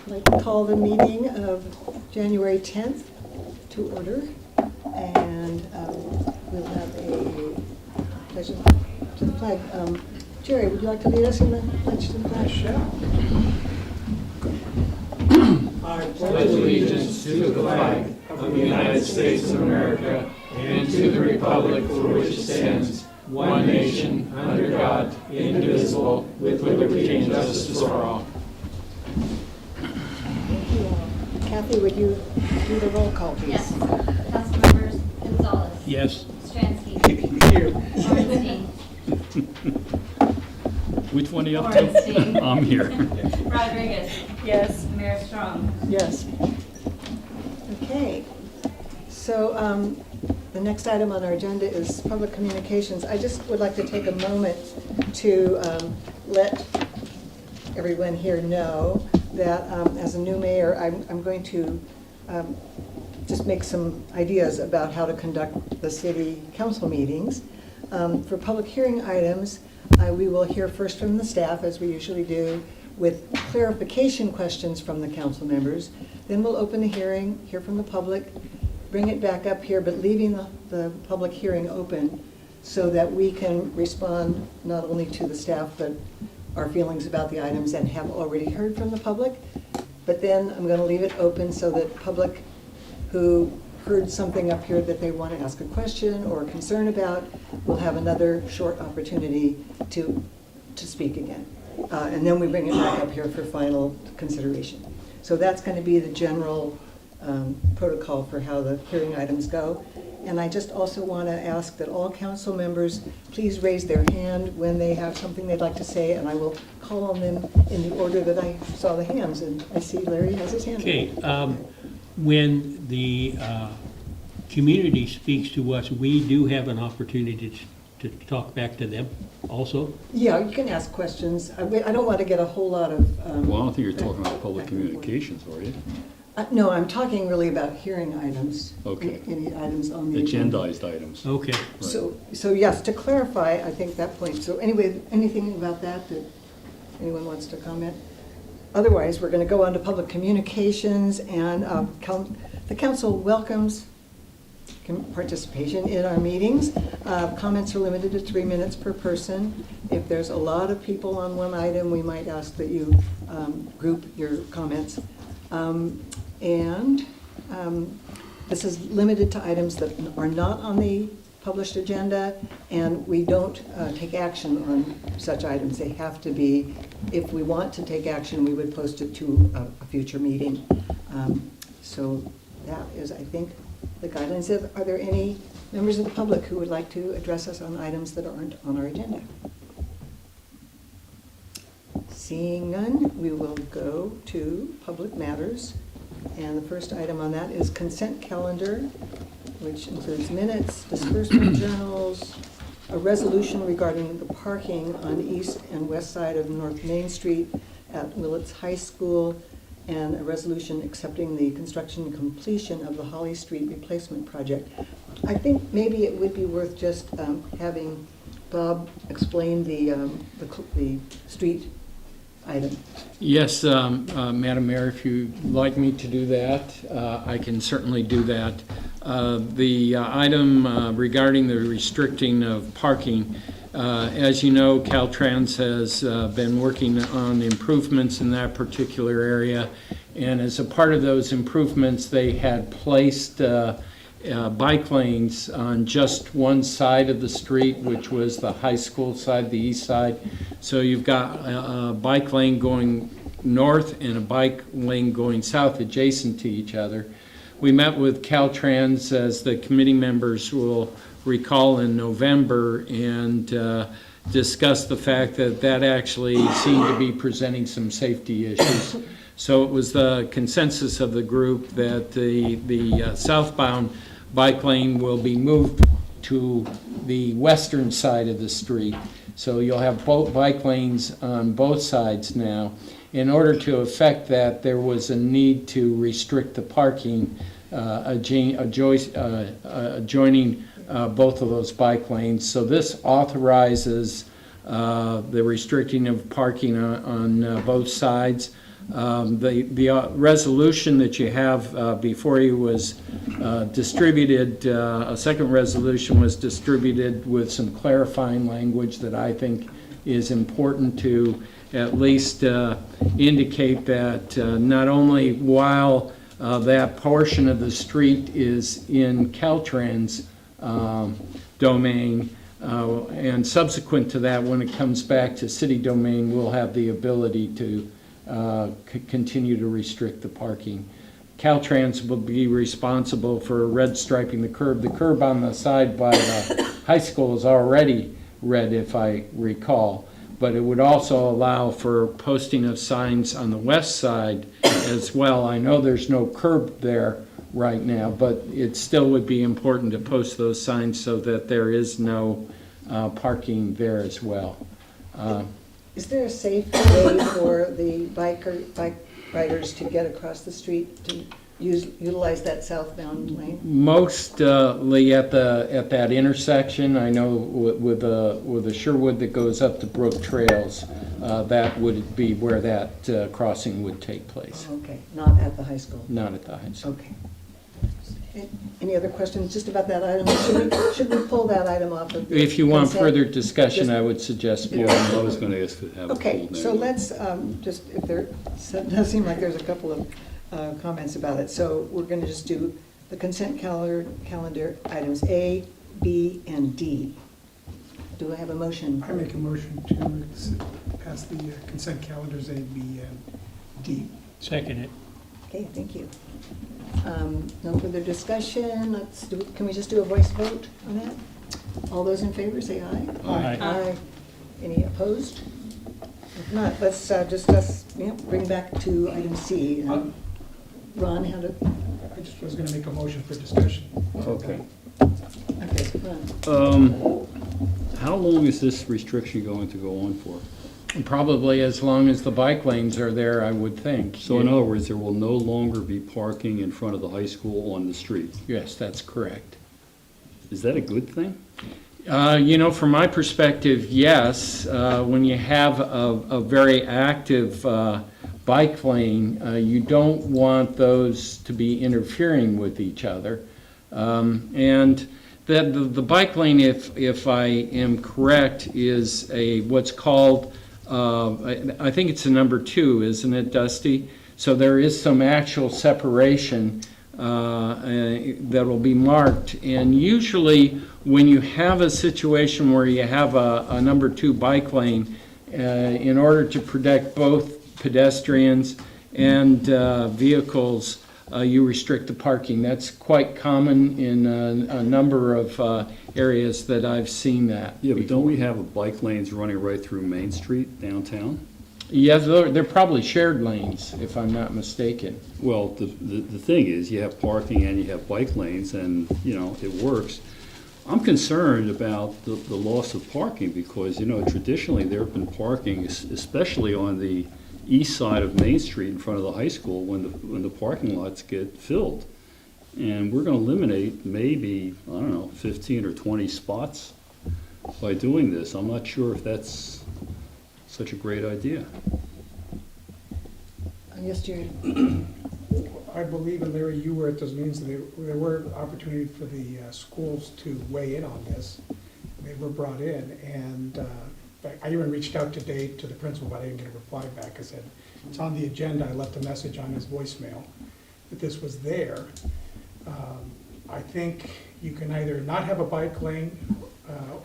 I'd like to call the meeting of January 10th to order, and we'll have a pledge to the flag. Jerry, would you like to lead us in the pledge to the flag? Sure. I pledge allegiance to the flag of the United States of America and to the republic for which it stands, one nation, under God, indivisible, with liberty and justice for all. Thank you all. Kathy, would you do the roll call, please? Yes. Councilmembers Gonzalez. Yes. Stransky. Here. Ornstein. Which one are you up to? Ornstein. I'm here. Rodriguez. Yes. Mayor Strong. Yes. Okay. So the next item on our agenda is public communications. I just would like to take a moment to let everyone here know that as a new mayor, I'm going to just make some ideas about how to conduct the city council meetings. For public hearing items, we will hear first from the staff, as we usually do, with clarification questions from the council members. Then we'll open the hearing, hear from the public, bring it back up here, but leaving the public hearing open so that we can respond not only to the staff, but our feelings about the items and have already heard from the public. But then I'm going to leave it open so that public who heard something up here that they want to ask a question or a concern about will have another short opportunity to speak again. And then we bring it back up here for final consideration. So that's going to be the general protocol for how the hearing items go. And I just also want to ask that all council members please raise their hand when they have something they'd like to say, and I will call on them in the order that I saw the hands. And I see Larry has his hand up. Okay, when the community speaks to us, we do have an opportunity to talk back to them also? Yeah, you can ask questions. I don't want to get a whole lot of... Well, I don't think you're talking about public communications, are you? No, I'm talking really about hearing items. Okay. Any items on the agenda. Agendized items. Okay. So yes, to clarify, I think that point. So anyway, anything about that anyone wants to comment? Otherwise, we're going to go on to public communications, and the council welcomes participation in our meetings. Comments are limited to 3 minutes per person. If there's a lot of people on one item, we might ask that you group your comments. This is limited to items that are not on the published agenda, and we don't take action on such items. They have to be, if we want to take action, we would post it to a future meeting. So that is, I think, the guidelines. Are there any members of the public who would like to address us on items that aren't on our agenda? Seeing none, we will go to public matters. And the first item on that is consent calendar, which includes minutes, disbursement journals, a resolution regarding the parking on the east and west side of North Main Street at Willits High School, and a resolution accepting the construction completion of the Holly Street replacement project. I think maybe it would be worth just having Bob explain the street item. Yes, Madam Mayor, if you'd like me to do that, I can certainly do that. The item regarding the restricting of parking, as you know, Caltrans has been working on improvements in that particular area, and as a part of those improvements, they had placed bike lanes on just one side of the street, which was the high school side, the east side. So you've got a bike lane going north and a bike lane going south adjacent to each other. We met with Caltrans, as the committee members will recall, in November, and discussed the fact that that actually seemed to be presenting some safety issues. So it was the consensus of the group that the southbound bike lane will be moved to the western side of the street. So you'll have both bike lanes on both sides now. In order to effect that, there was a need to restrict the parking adjoining both of those bike lanes. So this authorizes the restricting of parking on both sides. The resolution that you have before you was distributed, a second resolution was distributed with some clarifying language that I think is important to at least indicate that not only while that portion of the street is in Caltrans domain, and subsequent to that, when it comes back to city domain, we'll have the ability to continue to restrict the parking. Caltrans will be responsible for red striping the curb. The curb on the side by the high school is already red, if I recall, but it would also allow for posting of signs on the west side as well. I know there's no curb there right now, but it still would be important to post those signs so that there is no parking there as well. Is there a safe way for the bike riders to get across the street to utilize that southbound lane? Mostly at that intersection. I know with the Sherwood that goes up to Brook Trails, that would be where that crossing would take place. Okay, not at the high school? Not at the high school. Okay. Any other questions just about that item? Should we pull that item off of the If you want consent? further discussion, I would suggest more. Yeah, I was going to ask to have it Okay, pulled now. so let's just, if there, it does seem like there's a couple of comments about it. So we're going to just do the consent calendar items A, B, and D. Do I have a motion? I make a motion to pass the consent calendars A, B, and D. Second it. Okay, thank you. No further discussion. Can we just do a voice vote on that? All those in favor, say aye. Aye. Aye. Any opposed? If not, let's bring back to item C. Ron, how to, I just was going to make a motion for discussion. Okay. okay, Ron. How long is this restriction going to go on for? Probably as long as the bike lanes are there, I would think. So in other words, there will no longer be parking in front of the high school on the street. Yes, that's correct. Is that a good thing? From my perspective, yes. When you have a very active bike lane, you don't want those to be interfering with each other. And the bike lane, if I am correct, is what's called, I think it's a number 2, isn't it, Dusty? So there is some actual separation that will be marked. And usually when you have a situation where you have a number 2 bike lane, in order to protect both pedestrians and vehicles, you restrict the parking. That's quite common in a number of areas that I've seen that. Yeah, but don't we have bike lanes running right through Main Street downtown? Yeah, they're probably shared lanes, if I'm not mistaken. Well, the thing is, you have parking and you have bike lanes, and, it works. I'm concerned about the loss of parking because, traditionally there have been parking, especially on the east side of Main Street in front of the high school when the parking lots get filled. And we're going to eliminate maybe, 15 or 20 spots by doing this. I'm not sure if that's such a great idea. Yes, Jerry. I believe, and Larry, you were at those meetings, and there were opportunity for the schools to weigh in on this. They were brought in, and I even reached out today to the principal, but I didn't get a reply back. I said, it's on the agenda. I left a message on his voicemail that this was there. I think you can either not have a bike lane,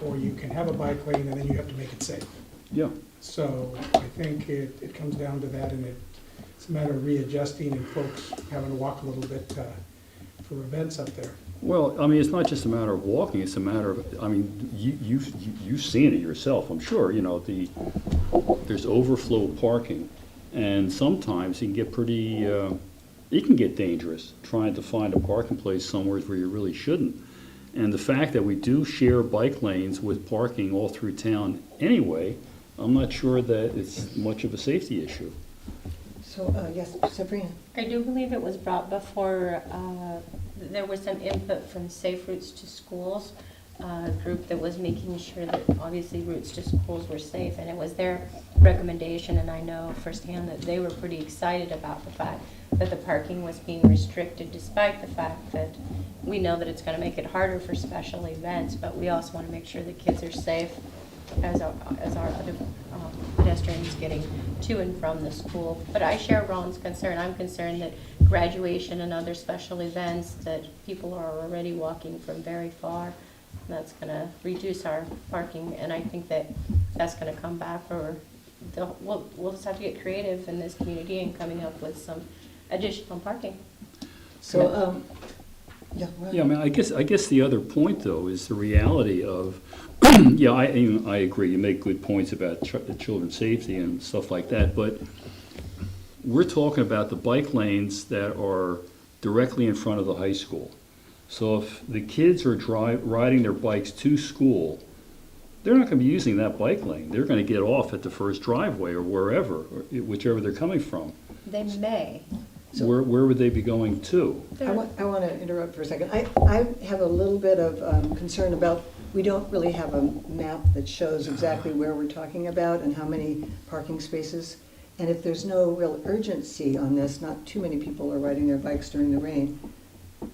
or you can have a bike lane, and then you have to make it safe. Yeah. So I think it comes down to that, and it's a matter of readjusting and folks having to walk a little bit for events up there. Well, it's not just a matter of walking, it's a matter of, you've seen it yourself, I'm sure, there's overflow parking, and sometimes it can get pretty, it can get dangerous trying to find a parking place somewhere where you really shouldn't. And the fact that we do share bike lanes with parking all through town anyway, I'm not sure that it's much of a safety issue. So, yes, Sabrina. I do believe it was brought before, there was some input from Safe Routes to Schools group that was making sure that obviously routes to schools were safe, and it was their recommendation, and I know firsthand that they were pretty excited about the fact that the parking was being restricted, despite the fact that we know that it's going to make it harder for special events, but we also want to make sure that kids are safe as our other pedestrians getting to and from the school. But I share Ron's concern. I'm concerned that graduation and other special events, that people are already walking from very far. That's going to reduce our parking, and I think that that's going to come back, or we'll just have to get creative in this community and coming up with some additional parking. So, yeah. Yeah, I mean, I guess the other point, though, is the reality of, yeah, I agree, you make good points about children's safety and stuff like that, but we're talking about the bike lanes that are directly in front of the high school. So if the kids are riding their bikes to school, they're not going to be using that bike lane. They're going to get off at the first driveway or wherever, or whichever they're coming from. They may. So- Where would they be going to? I want to interrupt for a second. I have a little bit of concern about, we don't really have a map that shows exactly where we're talking about and how many parking spaces. And if there's no real urgency on this, not too many people are riding their bikes during the rain,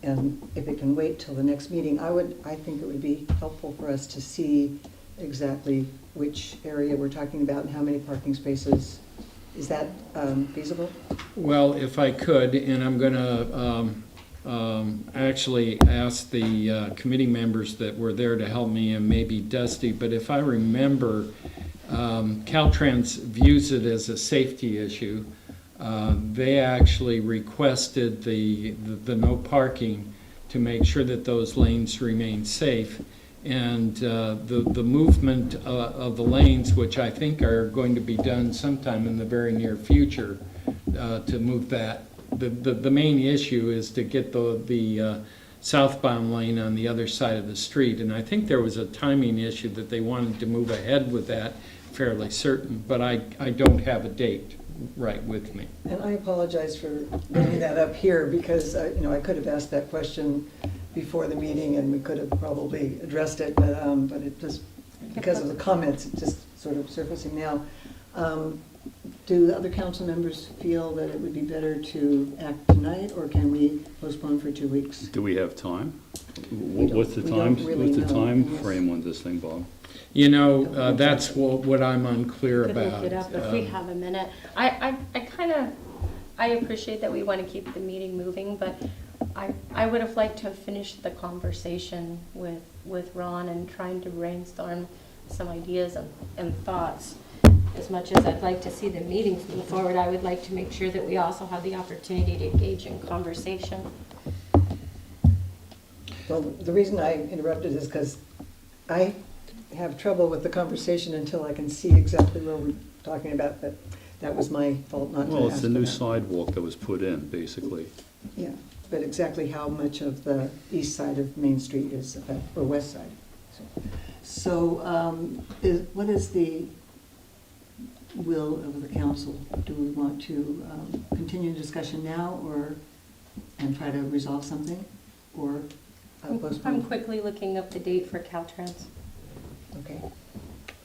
and if it can wait till the next meeting, I think it would be helpful for us to see exactly which area we're talking about and how many parking spaces. Is that feasible? Well, if I could, and I'm going to actually ask the committee members that were there to help me, and maybe Dusty, but if I remember, Caltrans views it as a safety issue. They actually requested the no parking to make sure that those lanes remain safe. And the movement of the lanes, which I think are going to be done sometime in the very near future, to move that. The main issue is to get the southbound lane on the other side of the street. And I think there was a timing issue that they wanted to move ahead with that, fairly certain, but I don't have a date right with me. And I apologize for bringing that up here because, I could have asked that question before the meeting and we could have probably addressed it, but it just, because of the comments, it's just sort of surfacing now. Do the other council members feel that it would be better to act tonight, or can we postpone for 2 weeks? Do we have time? We don't- What's the we don't really What's the know. time Yes. frame on this thing, Bob? That's what I'm unclear Could look about. it up if we have a minute. I appreciate that we want to keep the meeting moving, but I would have liked to have finished the conversation with Ron and trying to brainstorm some ideas and thoughts. As much as I'd like to see the meetings move forward, I would like to make sure that we also have the opportunity to engage in conversation. Well, the reason I interrupted is because I have trouble with the conversation until I can see exactly where we're talking about, but that was my fault not to ask. Well, it's the new for that. sidewalk that was put in, basically. Yeah, but exactly how much of the east side of Main Street is, or west side. So, what is the will of the council? Do we want to continue discussion now, and try to resolve something, or postpone? I'm quickly looking up the date for Caltrans. Okay.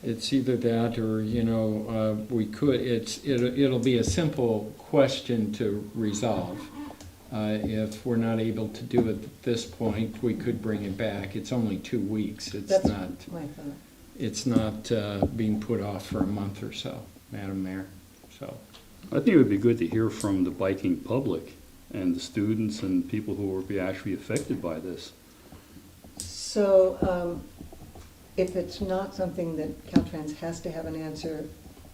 It's either that or, we could, it'll be a simple question to resolve. If we're not able to do it at this point, we could bring it back. It's only 2 weeks. That's my thought. It's not being put off for a month or so, Madam Mayor, so. I think it would be good to hear from the biking public and the students and people who will be actually affected by this. So, if it's not something that Caltrans has to have an answer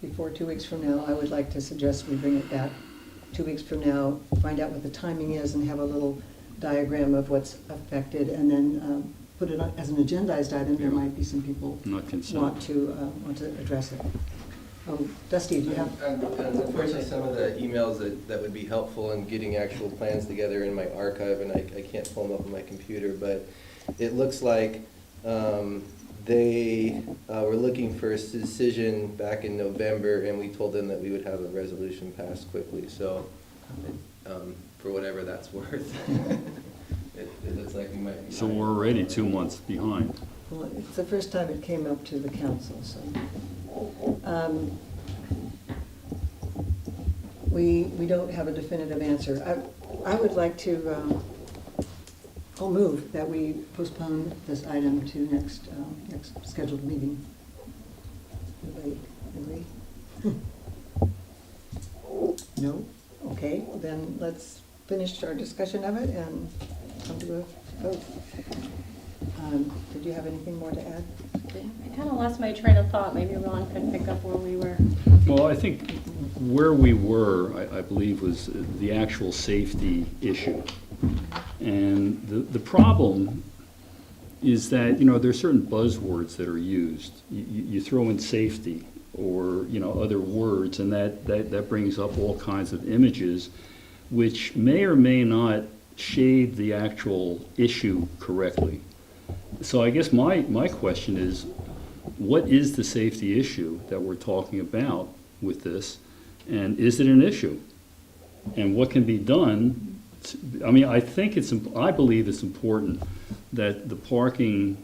before 2 weeks from now, I would like to suggest we bring it back 2 weeks from now, find out what the timing is and have a little diagram of what's affected, and then put it on as an agendized item. There might be some people Not concerned. want to address it. Dusty, do you have? Unfortunately, some of the emails that would be helpful in getting actual plans together in my archive, and I can't pull them up on my computer, but it looks like they were looking for a decision back in November, and we told them that we would have a resolution passed quickly. So, for whatever that's worth, it looks like we might be. So we're already 2 months behind. Well, it's the first time it came up to the council, so. We don't have a definitive answer. I would like to, I'll move that we postpone this item to next scheduled meeting. Everybody agree? No? Okay, then let's finish our discussion of it and come to a vote. Did you have anything more to add? I kind of lost my train of thought. Maybe Ron could pick up where we were. Well, I think where we were, I believe, was the actual safety issue. And the problem is that, there's certain buzzwords that are used. You throw in safety or, other words, and that brings up all kinds of images, which may or may not shade the actual issue correctly. So I guess my question is, what is the safety issue that we're talking about with this? And is it an issue? And what can be done? I believe it's important that the parking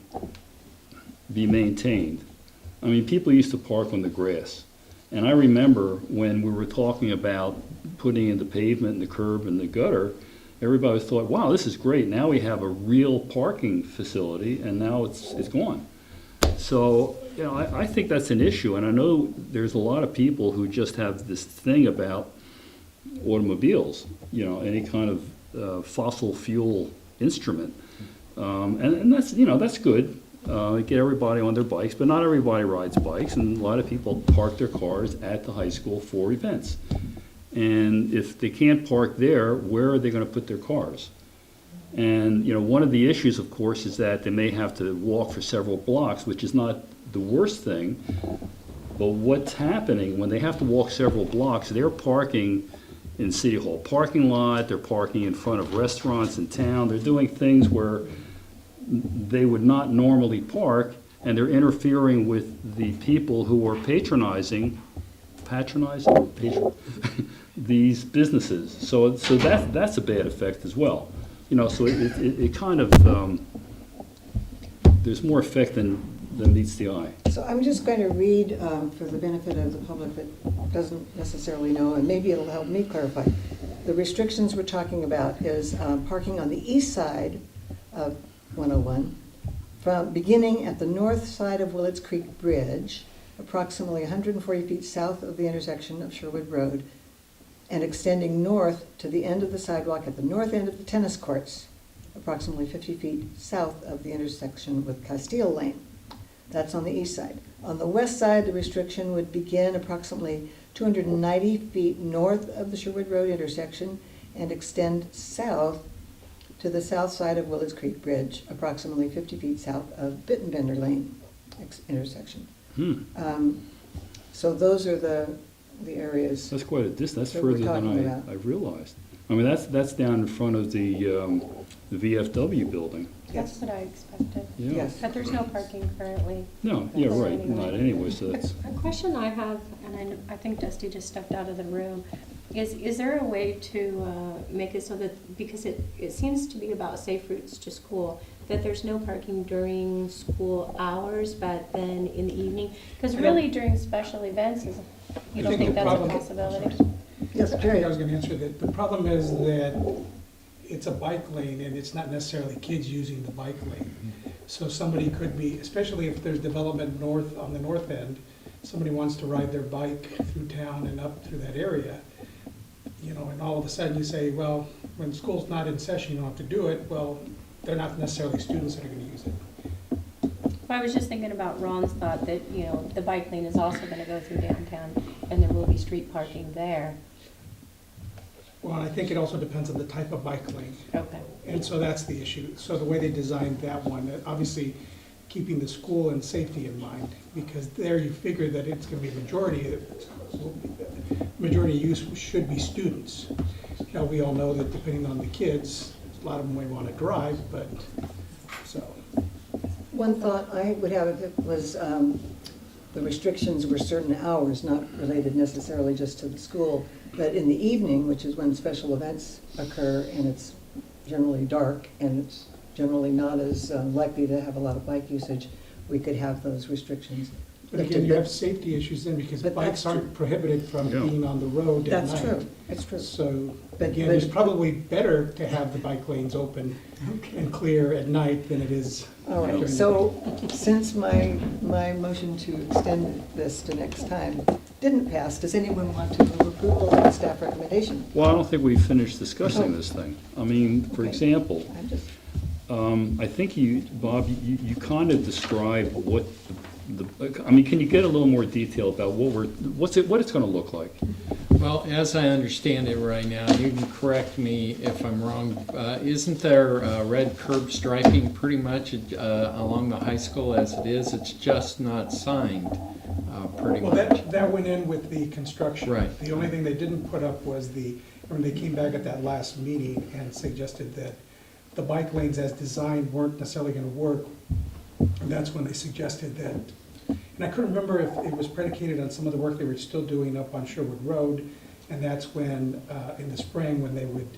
be maintained. People used to park on the grass. And I remember when we were talking about putting in the pavement and the curb and the gutter, everybody thought, wow, this is great. Now we have a real parking facility, and now it's gone. So, I think that's an issue, and I know there's a lot of people who just have this thing about automobiles, any kind of fossil fuel instrument. And that's good. Get everybody on their bikes, but not everybody rides bikes, and a lot of people park their cars at the high school for events. And if they can't park there, where are they going to put their cars? And, one of the issues, of course, is that they may have to walk for several blocks, which is not the worst thing. But what's happening when they have to walk several blocks, they're parking in City Hall parking lot, they're parking in front of restaurants in town, they're doing things where they would not normally park, and they're interfering with the people who are patronizing these businesses. So that's a bad effect as well. So it kind of, there's more effect than meets the eye. So I'm just going to read for the benefit of the public that doesn't necessarily know, and maybe it'll help me clarify. The restrictions we're talking about is parking on the east side of 101, from beginning at the north side of Willits Creek Bridge, approximately 140 feet south of the intersection of Sherwood Road, and extending north to the end of the sidewalk at the north end of the tennis courts, approximately 50 feet south of the intersection with Castile Lane. That's on the east side. On the west side, the restriction would begin approximately 290 feet north of the Sherwood Road intersection and extend south to the south side of Willits Creek Bridge, approximately 50 feet south of Bittenbender Lane intersection. So those are the areas. That's quite a distance. That's that we're further than talking I realized. That's down in front of the VFW building. That's what I expected. Yeah. Yes. But there's no parking currently. No, yeah, Or right, anyway. not anyway, so that's, A question I have, and I think Dusty just stepped out of the room, is there a way to make it so that, because it seems to be about safe routes to school, that there's no parking during school hours, but then in the evening? Because really during special events, you don't think that's a possibility? Yes, I Jerry. think I was going to answer that. The problem is that it's a bike lane, and it's not necessarily kids using the bike lane. So somebody could be, especially if there's development north, on the north end, somebody wants to ride their bike through town and up through that area, and all of a sudden you say, well, when school's not in session, you don't have to do it. Well, they're not necessarily students that are going to use it. Well, I was just thinking about Ron's thought that, the bike lane is also going to go through downtown, and there will be street parking there. Well, I think it also depends on the type of bike lane. Okay. And so that's the issue. So the way they designed that one, obviously keeping the school and safety in mind, because there you figure that it's going to be majority use should be students. We all know that depending on the kids, a lot of them may want to drive, but so. One thought I would have if it was the restrictions were certain hours, not related necessarily just to the school, but in the evening, which is when special events occur and it's generally dark and it's generally not as likely to have a lot of bike usage, we could have those restrictions. But again, you have safety issues then, because But bikes that's aren't true. prohibited from Yeah. being on the road at night. That's true, it's true. So, But- again, but- it's probably better to have the bike lanes open and clear at night than it is. All during right, the so since my motion to extend this to next time didn't pass, does anyone want to move approval of the staff recommendation? Well, I don't think we finished discussing this thing. I mean, for Okay. example, I'm just, I think you, Bob, you kind of described what I mean, can you get a little more detail about what it's gonna look like? Well, as I understand it right now, you can correct me if I'm wrong, isn't there red curb striping pretty much along the high school as it is? It's just not signed, pretty Well, much. that went in with the construction. Right. The only thing they didn't put up was when they came back at that last meeting and suggested that the bike lanes as designed weren't necessarily gonna work. And that's when they suggested that, and I couldn't remember if it was predicated on some of the work they were still doing up on Sherwood Road, and that's when, in the spring, when they would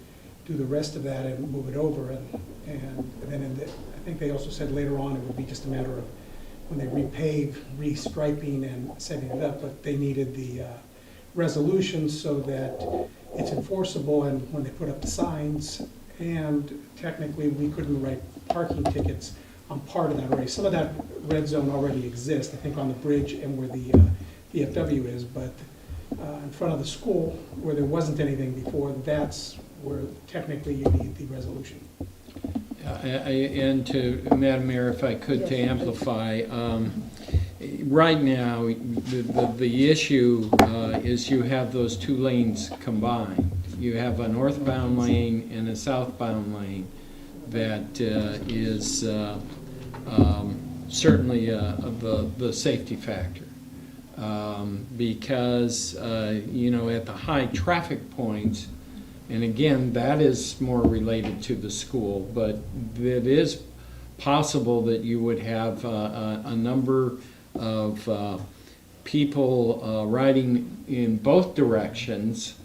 do the rest of that and move it over, and then I think they also said later on it would be just a matter of when they repave, restriping and setting it up, but they needed the resolution so that it's enforceable, and when they put up the signs, and technically we couldn't write parking tickets on part of that already. Some of that red zone already exists, I think on the bridge and where the VFW is, but in front of the school, where there wasn't anything before, that's where technically you need the resolution. And to, Madam Mayor, if I could, to amplify, right now, the issue is you have those two lanes combined. You have a northbound lane and a southbound lane that is certainly the safety factor. Because, you know, at the high traffic points, and again, that is more related to the school, but it is possible that you would have a number of people riding in both directions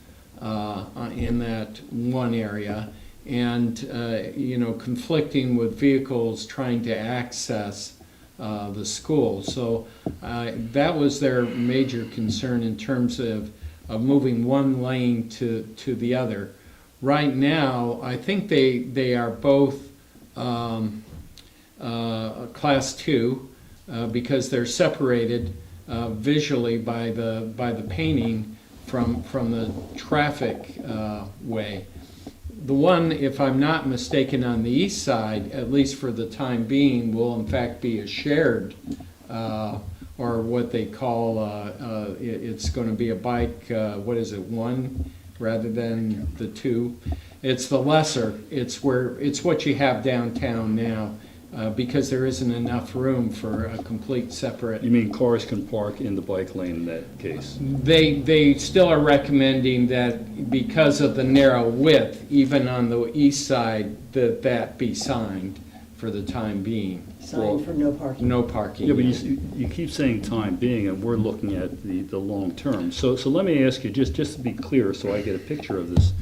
in that one area, and you know, conflicting with vehicles trying to access the school. So that was their major concern in terms of moving one lane to the other. Right now, I think they are both class 2 because they're separated visually by the painting from the traffic way. The one, if I'm not mistaken, on the east side, at least for the time being, will in fact be a shared, or what they call, it's going to be a bike, what is it, one rather than the two. It's the lesser. It's what you have downtown now, because there isn't enough room for a complete separate. You mean cars can park in the bike lane in that case? They still are recommending that because of the narrow width, even on the east side, that be signed for the time being. sign for no parking. No parking. Yeah, but you keep saying time being, and we're looking at the long term. So let me ask you, just to be clear, so I get a picture of this.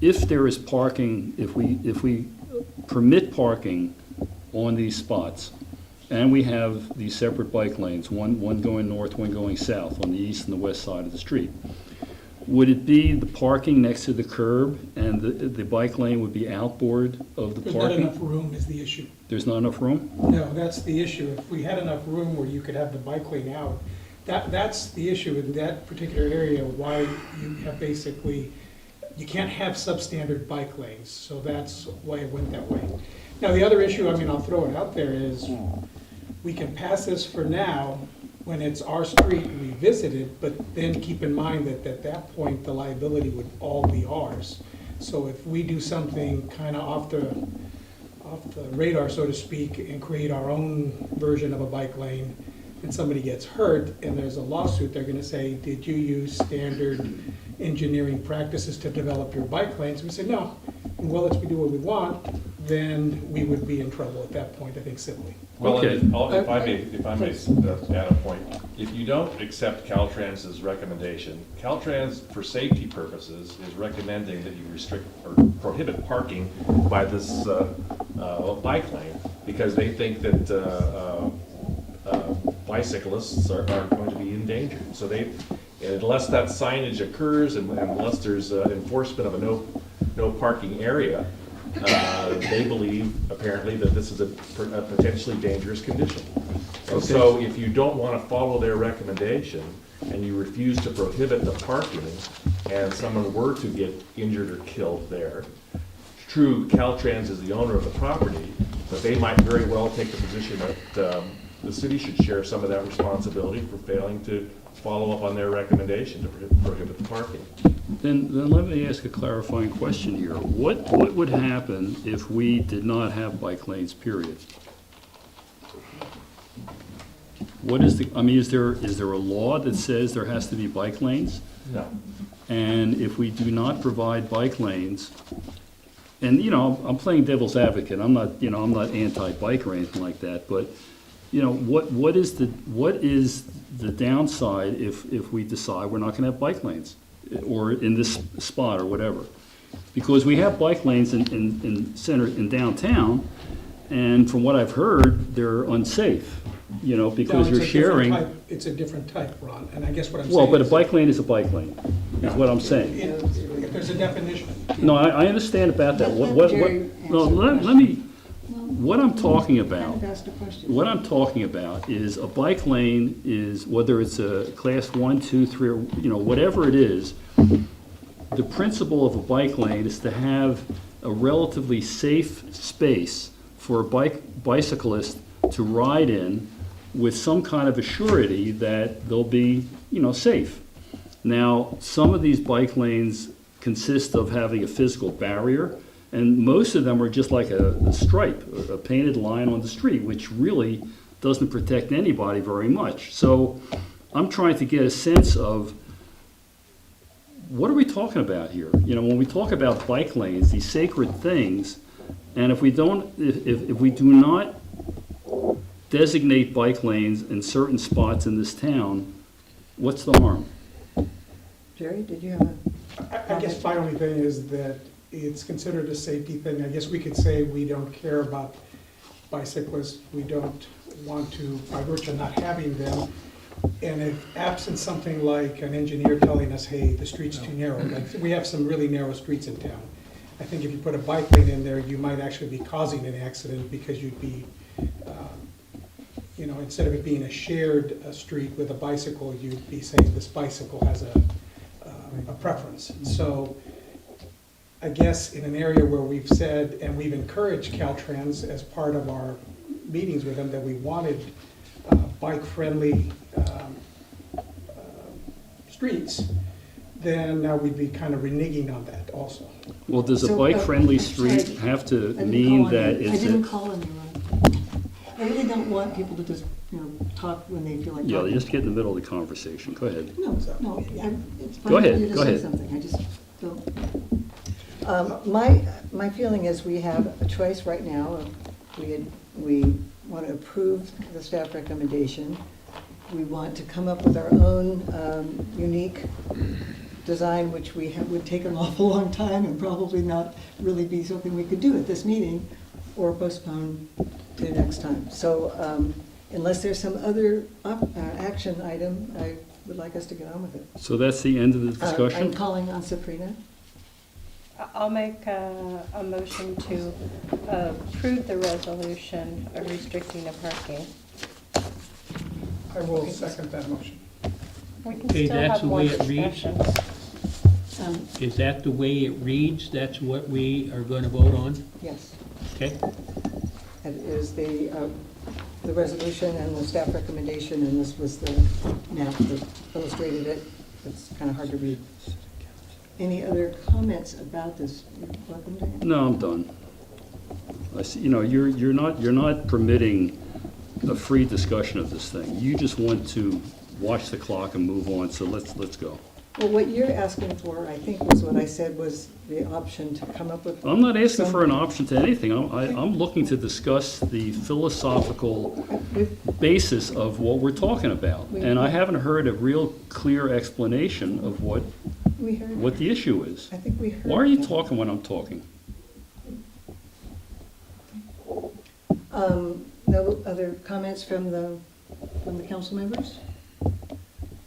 If there is parking, if we permit parking on these spots, and we have these separate bike lanes, one going north, one going south, on the east and the west side of the street, would it be the parking next to the curb, and the bike lane would be outboard of the There's not parking? enough room is the issue. There's not enough room? No, that's the issue. If we had enough room where you could have the bike lane out, that's the issue in that particular area, why you have basically, you can't have substandard bike lanes, so that's why it went that way. Now, the other issue, I mean, I'll throw it out there, is we can pass this for now, when it's our street, we visit it, but then keep in mind that at that point, the liability would all be ours. So if we do something kind of off the radar, so to speak, and create our own version of a bike lane, and somebody gets hurt, and there's a lawsuit, they're gonna say, did you use standard engineering practices to develop your bike lanes? We say, no, in Willits we do what we want, then we would be in trouble at that point, I think, civilly. Well, Okay. if I may add a point, if you don't accept Caltrans's recommendation, Caltrans, for safety purposes, is recommending that you restrict or prohibit parking by this bike lane, because they think that bicyclists are going to be endangered. So and unless that signage occurs, and unless there's enforcement of a no parking area, they believe apparently that this is a potentially dangerous condition. And so if you don't want to follow their recommendation and you refuse to prohibit the parking, and someone were to get injured or killed there, true, Caltrans is the owner of the property, but they might very well take the position that the city should share some of that responsibility for failing to follow up on their recommendation to prohibit the parking. Then let me ask a clarifying question here. What would happen if we did not have bike lanes, period? What is is there a law that says there has to be bike lanes? No. And if we do not provide bike lanes, and, I'm playing devil's advocate, I'm not anti-bike or anything like that, but, what is the downside if we decide we're not gonna have bike lanes? Or in this spot or whatever? Because we have bike lanes in downtown, and from what I've heard, they're unsafe, because you're sharing. It's a different type, Ron, and I guess what I'm saying. Well, but a is- bike lane is a bike lane, is what I'm saying. If there's a definition. No, I understand about that. Let Jerry No, answer the let me, what I'm talking Kind about, of asked a question. what I'm talking about is a bike lane is, whether it's a class 1, 2, 3, or, whatever it is, the principle of a bike lane is to have a relatively safe space for a bicyclist to ride in with some kind of a surety that they'll be, safe. Now, some of these bike lanes consist of having a physical barrier, and most of them are just like a stripe, a painted line on the street, which really doesn't protect anybody very much. So I'm trying to get a sense of, what are we talking about here? When we talk about bike lanes, these sacred things, and if we do not designate bike lanes in certain spots in this town, what's the harm? Jerry, did you have a? I guess my only thing is that it's considered a safety thing. I guess we could say we don't care about bicyclists, we don't want to, by virtue of not having them. And if absent something like an engineer telling us, hey, the street's too narrow, like, we have some really narrow streets in town. I think if you put a bike lane in there, you might actually be causing an accident, because you'd be, instead of it being a shared street with a bicycle, you'd be saying this bicycle has a preference. So I guess in an area where we've said, and we've encouraged Caltrans as part of our meetings with them, that we wanted bike-friendly streets, then now we'd be kind of reneging on that also. Well, does a So, bike-friendly sorry, street have to I didn't mean call on that you. I it's didn't a... call on you, Ron. I really don't want people to just, talk when they feel like Yeah, talking. just get in the middle of the conversation. Go ahead. No, it's Go fine ahead, for you to go say ahead. something, I just don't. My feeling is we have a choice right now. We want to approve the staff recommendation. We want to come up with our own unique design, which would take an awful long time and probably not really be something we could do at this meeting, or postpone to next time. So unless there's some other action item, I would like us to get on with it. So that's the end of the discussion? I'm calling on Sabrina. I'll make a motion to approve the resolution of restricting the parking. I will second that motion. We can Okay, still that's have the more way it reads? discussion. Is that the way it reads? That's what we are going to vote on? Yes, Okay? it is the resolution and the staff recommendation, and this was the map that illustrated it. It's kind of hard to read. Any other comments about this? Welcome, Dan. No, I'm done. I see, you're not permitting a free discussion of this thing. You just want to watch the clock and move on, so let's go. Well, what you're asking for, I think was what I said was the option to come up with. I'm not asking for an some- option to anything. I'm looking to discuss the philosophical basis of what we're talking about. And I haven't heard a real clear explanation of what We heard. what the issue is. I think we heard. Why are you that. talking when I'm talking? No other comments from the council members?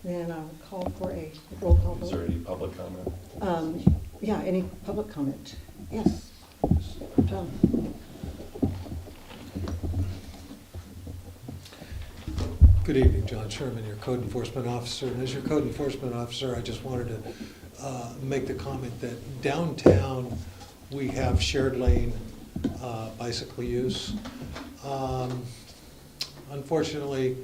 Then I'll call for a roll call Is there vote. any public comment? Yeah, any public comment? Yes. John? Good evening, John Sherman, your code enforcement officer. And as your code enforcement officer, I just wanted to make the comment that downtown, we have shared lane bicycle use. Unfortunately,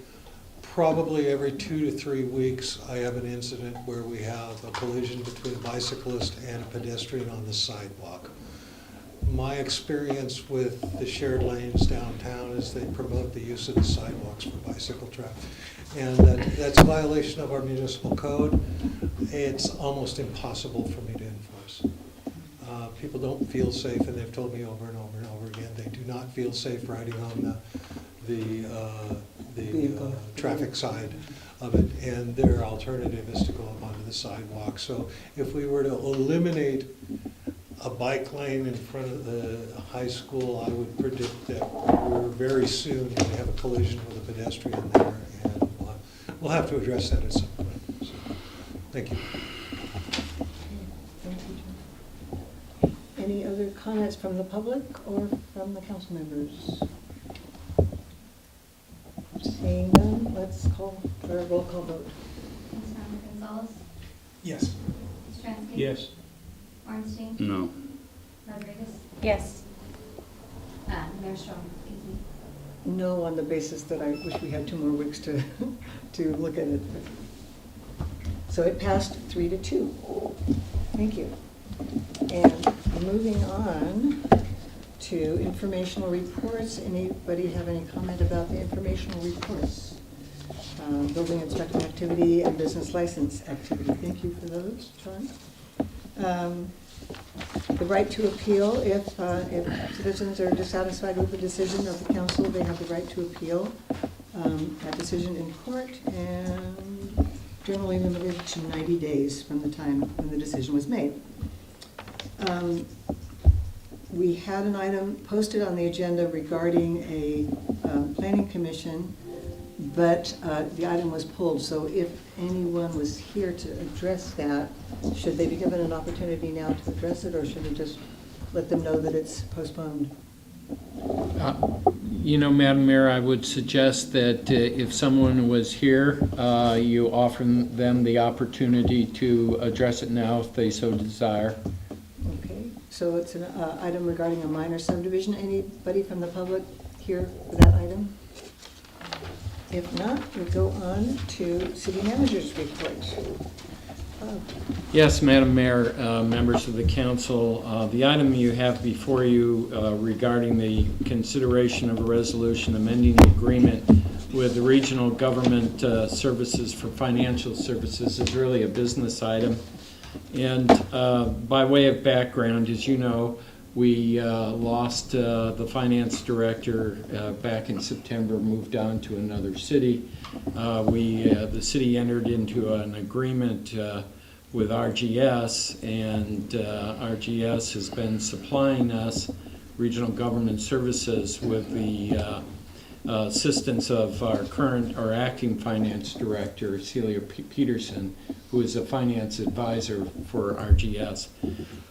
probably every 2 to 3 weeks, I have an incident where we have a collision between a bicyclist and a pedestrian on the sidewalk. My experience with the shared lanes downtown is they promote the use of the sidewalks for bicycle traffic. And that's a violation of our municipal code. It's almost impossible for me to enforce. People don't feel safe, and they've told me over and over and over again, they do not feel safe riding on the traffic side of it, and their alternative is to go up onto the sidewalk. So if we were to eliminate a bike lane in front of the high school, I would predict that we're very soon going to have a collision with a pedestrian there, and we'll have to address that at some point. So, thank you. Thank you, John. Any other comments from the public or from the council members? Seeing none, let's call for a roll call vote. Councilmember Gonzalez? Yes. Stransky? Yes. Ornstein? No. Rodriguez? Yes. Mayor Strong, excuse me. No, on the basis that I wish we had 2 more weeks to look at it. So it passed 3-2. Thank you. And moving on to informational reports. Anybody have any comment about the informational reports? Building inspector activity and business license activity. Thank you for those, John. The right to appeal, if citizens are dissatisfied with the decision of the council, they have the right to appeal that decision in court, and generally limited to 90 days from the time when the decision was made. We had an item posted on the agenda regarding a planning commission, but the item was pulled. So if anyone was here to address that, should they be given an opportunity now to address it, or should we just let them know that it's postponed? You know, Madam Mayor, I would suggest that if someone was here, you offer them the opportunity to address it now if they so desire. Okay, so it's an item regarding a minor subdivision. Anybody from the public here for that item? If not, we go on to city manager's report. Yes, Madam Mayor, members of the council, the item you have before you regarding the consideration of a resolution amending the agreement with the Regional Government Services for Financial Services is really a business item. And by way of background, as you know, we lost the finance director back in September, moved on to another city. The city entered into an agreement with RGS, and RGS has been supplying us, Regional Government Services, with the assistance of our acting finance director, Celia Peterson, who is a finance advisor for RGS.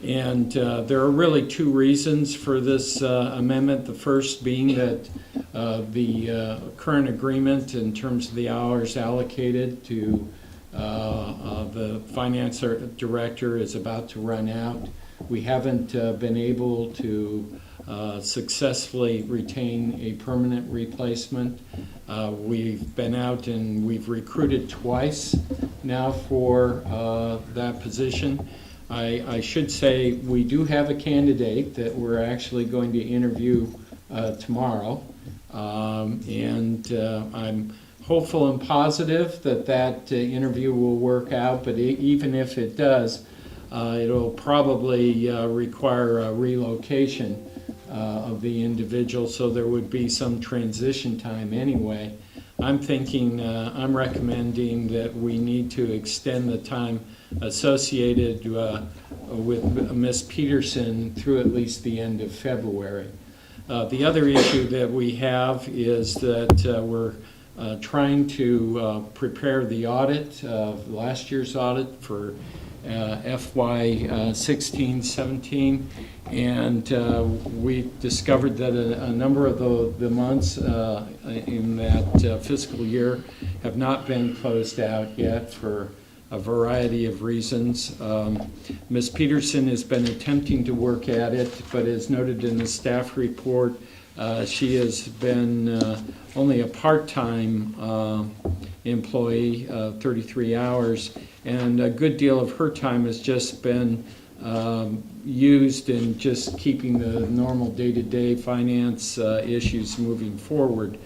And there are really 2 reasons for this amendment. The first being that the current agreement in terms of the hours allocated to the finance director is about to run out. We haven't been able to successfully retain a permanent replacement. We've been out and we've recruited twice now for that position. I should say we do have a candidate that we're actually going to interview tomorrow, and I'm hopeful and positive that interview will work out, but even if it does, it'll probably require a relocation of the individual, so there would be some transition time anyway. I'm recommending that we need to extend the time associated with Ms. Peterson through at least the end of February. The other issue that we have is that we're trying to prepare the audit, last year's audit for FY 16-17, and we discovered that a number of the months in that fiscal year have not been closed out yet for a variety of reasons. Ms. Peterson has been attempting to work at it, but as noted in the staff report, she has been only a part-time employee, 33 hours, and a good deal of her time has just been used in just keeping the normal day-to-day finance issues moving forward.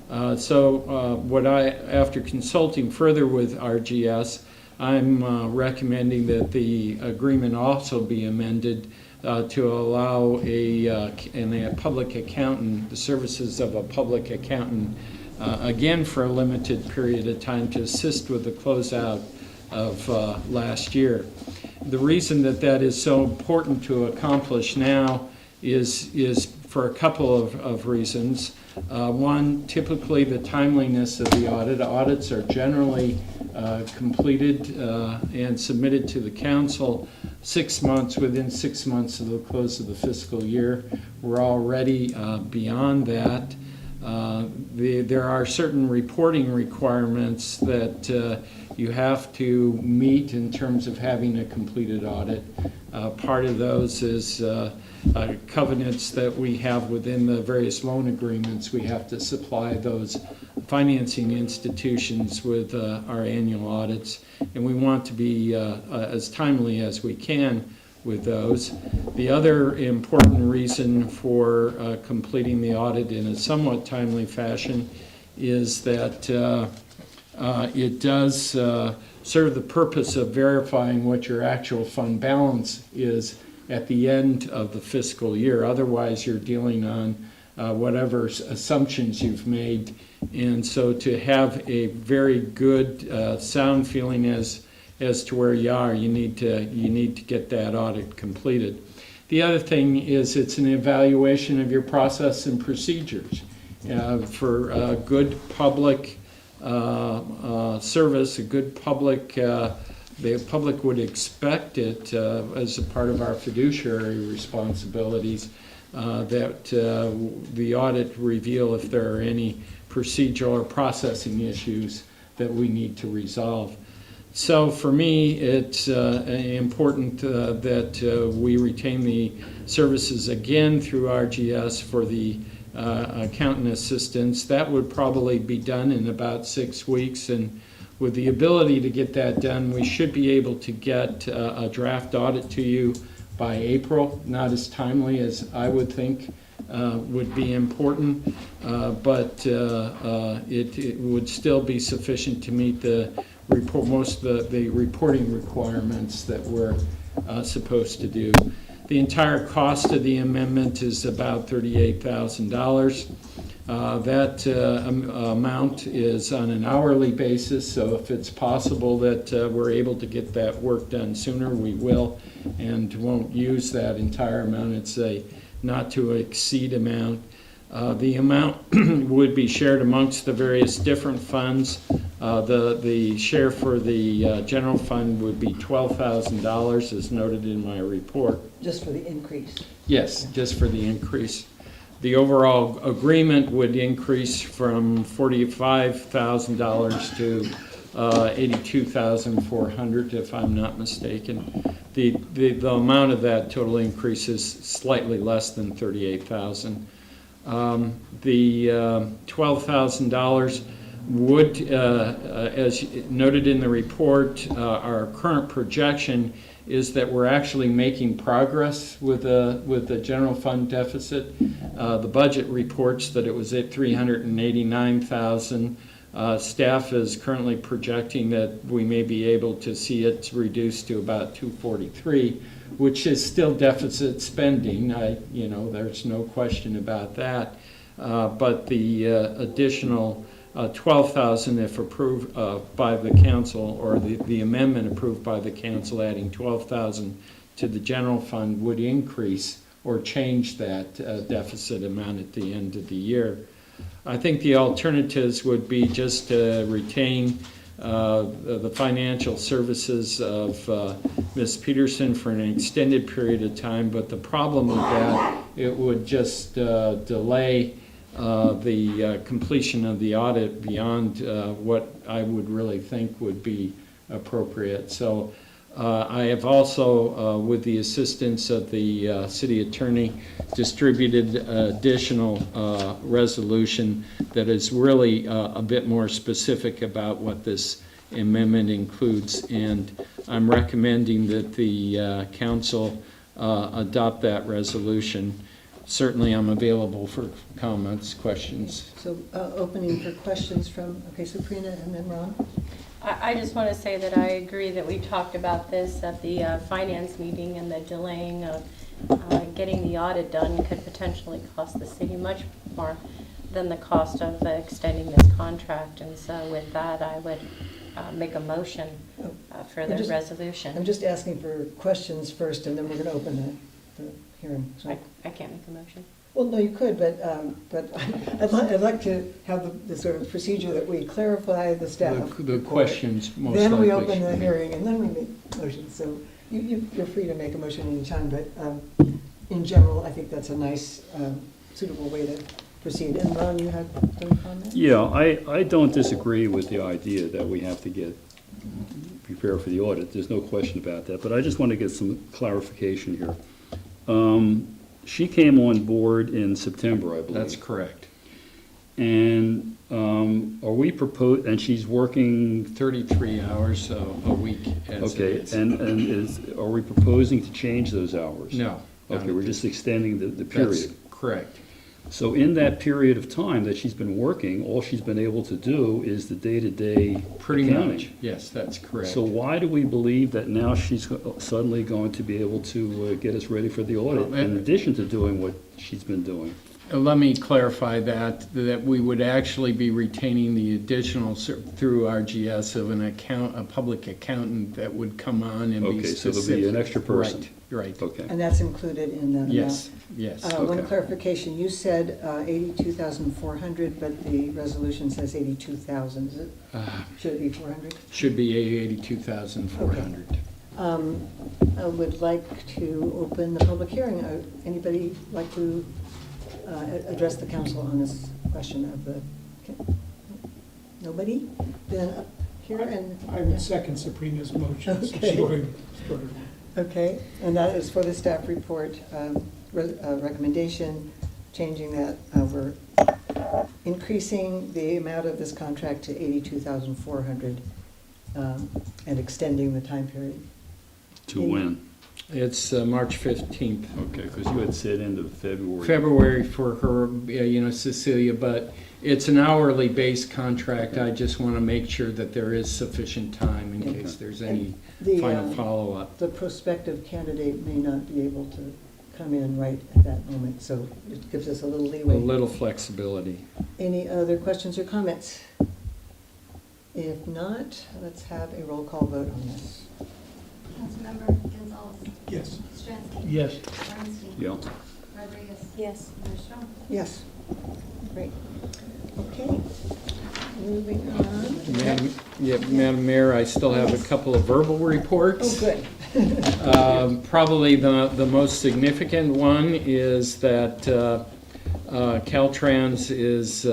After consulting further with RGS, I'm recommending that the agreement also be amended to allow a public accountant, the services of a public accountant, again for a limited period of time to assist with the closeout of last year. The reason that is so important to accomplish now is for a couple of reasons. One, typically the timeliness of the audit. Audits are generally completed and submitted to the council within 6 months of the close of the fiscal year. We're already beyond that. There are certain reporting requirements that you have to meet in terms of having a completed audit. Part of those is covenants that we have within the various loan agreements. We have to supply those financing institutions with our annual audits, and we want to be as timely as we can with those. The other important reason for completing the audit in a somewhat timely fashion is that it does serve the purpose of verifying what your actual fund balance is at the end of the fiscal year. Otherwise, you're dealing on whatever assumptions you've made. And so to have a very good sound feeling as to where you are, you need to get that audit completed. The other thing is it's an evaluation of your process and procedures for a good public service, a good public. The public would expect it as a part of our fiduciary responsibilities that the audit reveal if there are any procedural or processing issues that we need to resolve. So for me, it's important that we retain the services again through RGS for the accountant assistance. That would probably be done in about 6 weeks, and with the ability to get that done, we should be able to get a draft audit to you by April. Not as timely as I would think would be important, but it would still be sufficient to meet most of the reporting requirements that we're supposed to do. The entire cost of the amendment is about $38,000. That amount is on an hourly basis, so if it's possible that we're able to get that work done sooner, we will, and won't use that entire amount. It's a not to exceed amount. The amount would be shared amongst the various different funds. The share for the general fund would be $12,000, as noted in my report. Just for the increase. Yes, just for the increase. The overall agreement would increase from $45,000 to $82,400, if I'm not mistaken. The amount of that total increase is slightly less than $38,000. The $12,000 would, as noted in the report, our current projection is that we're actually making progress with the general fund deficit. The budget reports that it was at $389,000. Staff is currently projecting that we may be able to see it reduced to about 243, which is still deficit spending. There's no question about that. But the additional 12,000, if approved by the council, or the amendment approved by the council, adding 12,000 to the general fund, would increase or change that deficit amount at the end of the year. I think the alternatives would be just to retain the financial services of Ms. Peterson for an extended period of time, but the problem with that, it would just delay the completion of the audit beyond what I would really think would be appropriate. So I have also, with the assistance of the city attorney, distributed additional resolution that is really a bit more specific about what this amendment includes, and I'm recommending that the council adopt that resolution. Certainly, I'm available for comments, questions. So opening for questions from, Sabrina and then Ron. I just want to say that I agree that we talked about this at the finance meeting, and the delaying of getting the audit done could potentially cost the city much more than the cost of extending this contract. And so with that, I would make a motion for the resolution. I'm just asking for questions first, and then we're going to open the hearing. So. I can't make a motion. Well, no, you could, but I'd like to have the sort of procedure that we clarify the staff. The questions most likely. Then we open the hearing, and then we make motions. So you're free to make a motion anytime, but in general, I think that's a nice, suitable way to proceed. And Ron, you had some comments? Yeah, I don't disagree with the idea that we have to get prepared for the audit. There's no question about that, but I just want to get some clarification here. She came on board in September, I believe. That's correct. And are we and she's working 33 hours a week as it okay, is. and are we proposing to change those hours? No. Okay, we're just extending the period. That's correct. So in that period of time that she's been working, all she's been able to do is the day-to-day Pretty accounting. much, yes, that's correct. So why do we believe that now she's suddenly going to be able to get us ready for the audit, in addition to doing what she's been doing? Let me clarify that we would actually be retaining the additional through RGS of a public accountant that would come on and be specific. Okay, so there'll be an extra person. Right. Okay. And that's included in that amount? Yes. One Okay. clarification, you said 82,400, but the resolution says 82,000. Is it? Should it be 400? Should be 82,400. I would like to open the public hearing. Anybody like to address the council on this question of the, nobody? Then up here and. I would second Sabrina's motion. Okay. Okay, and that is for the staff report recommendation, changing that we're increasing the amount of this contract to 82,400 and extending the time period. To when? It's March 15th. Okay, because you had said end of February. February for her, Cecilia, but it's an hourly based contract. I just want to make sure that there is sufficient time in case there's any final follow-up. The prospective candidate may not be able to come in right at that moment, so it gives us a little leeway. A little flexibility. Any other questions or comments? If not, let's have a roll call vote on this. Councilmember Gonzalez. Yes. Stransky. Yes. Ornstein. Yeah. Rodriguez. Yes. Mayor Strong. Yes. Great. Okay. Moving on. Madam Mayor, I still have a couple of verbal reports. Oh, good. Probably the most significant one is that Caltrans is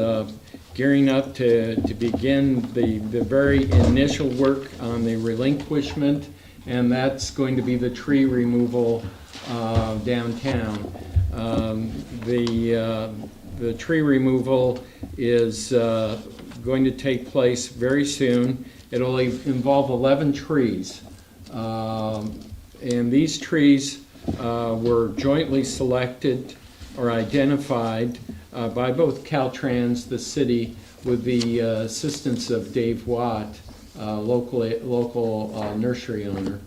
gearing up to begin the very initial work on the relinquishment, and that's going to be the tree removal downtown. The tree removal is going to take place very soon. It'll involve 11 trees. And these trees were jointly selected or identified by both Caltrans, the city, with the assistance of Dave Watt, local nursery owner.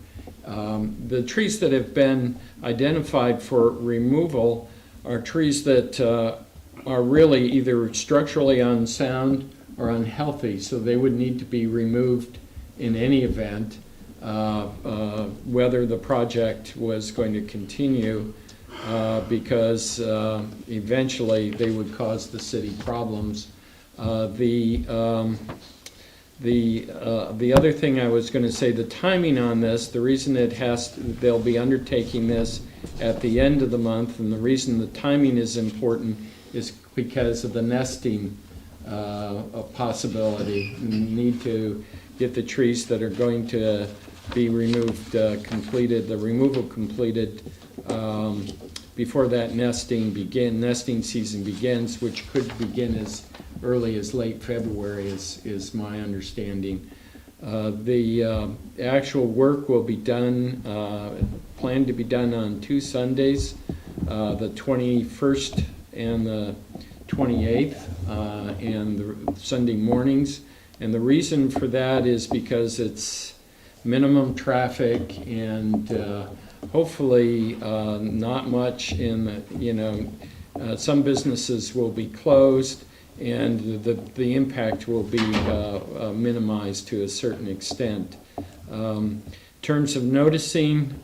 The trees that have been identified for removal are trees that are really either structurally unsound or unhealthy, so they would need to be removed in any event, whether the project was going to continue, because eventually they would cause the city problems. The other thing I was going to say, the timing on this, the reason they'll be undertaking this at the end of the month, and the reason the timing is important is because of the nesting possibility. We need to get the trees that are going to be removed completed, the removal completed before that nesting season begins, which could begin as early as late February is my understanding. The actual work will be done, planned to be done on 2 Sundays, the 21st and the 28th, and the Sunday mornings. And the reason for that is because it's minimum traffic and hopefully not much in the, some businesses will be closed, and the impact will be minimized to a certain extent. In terms of noticing,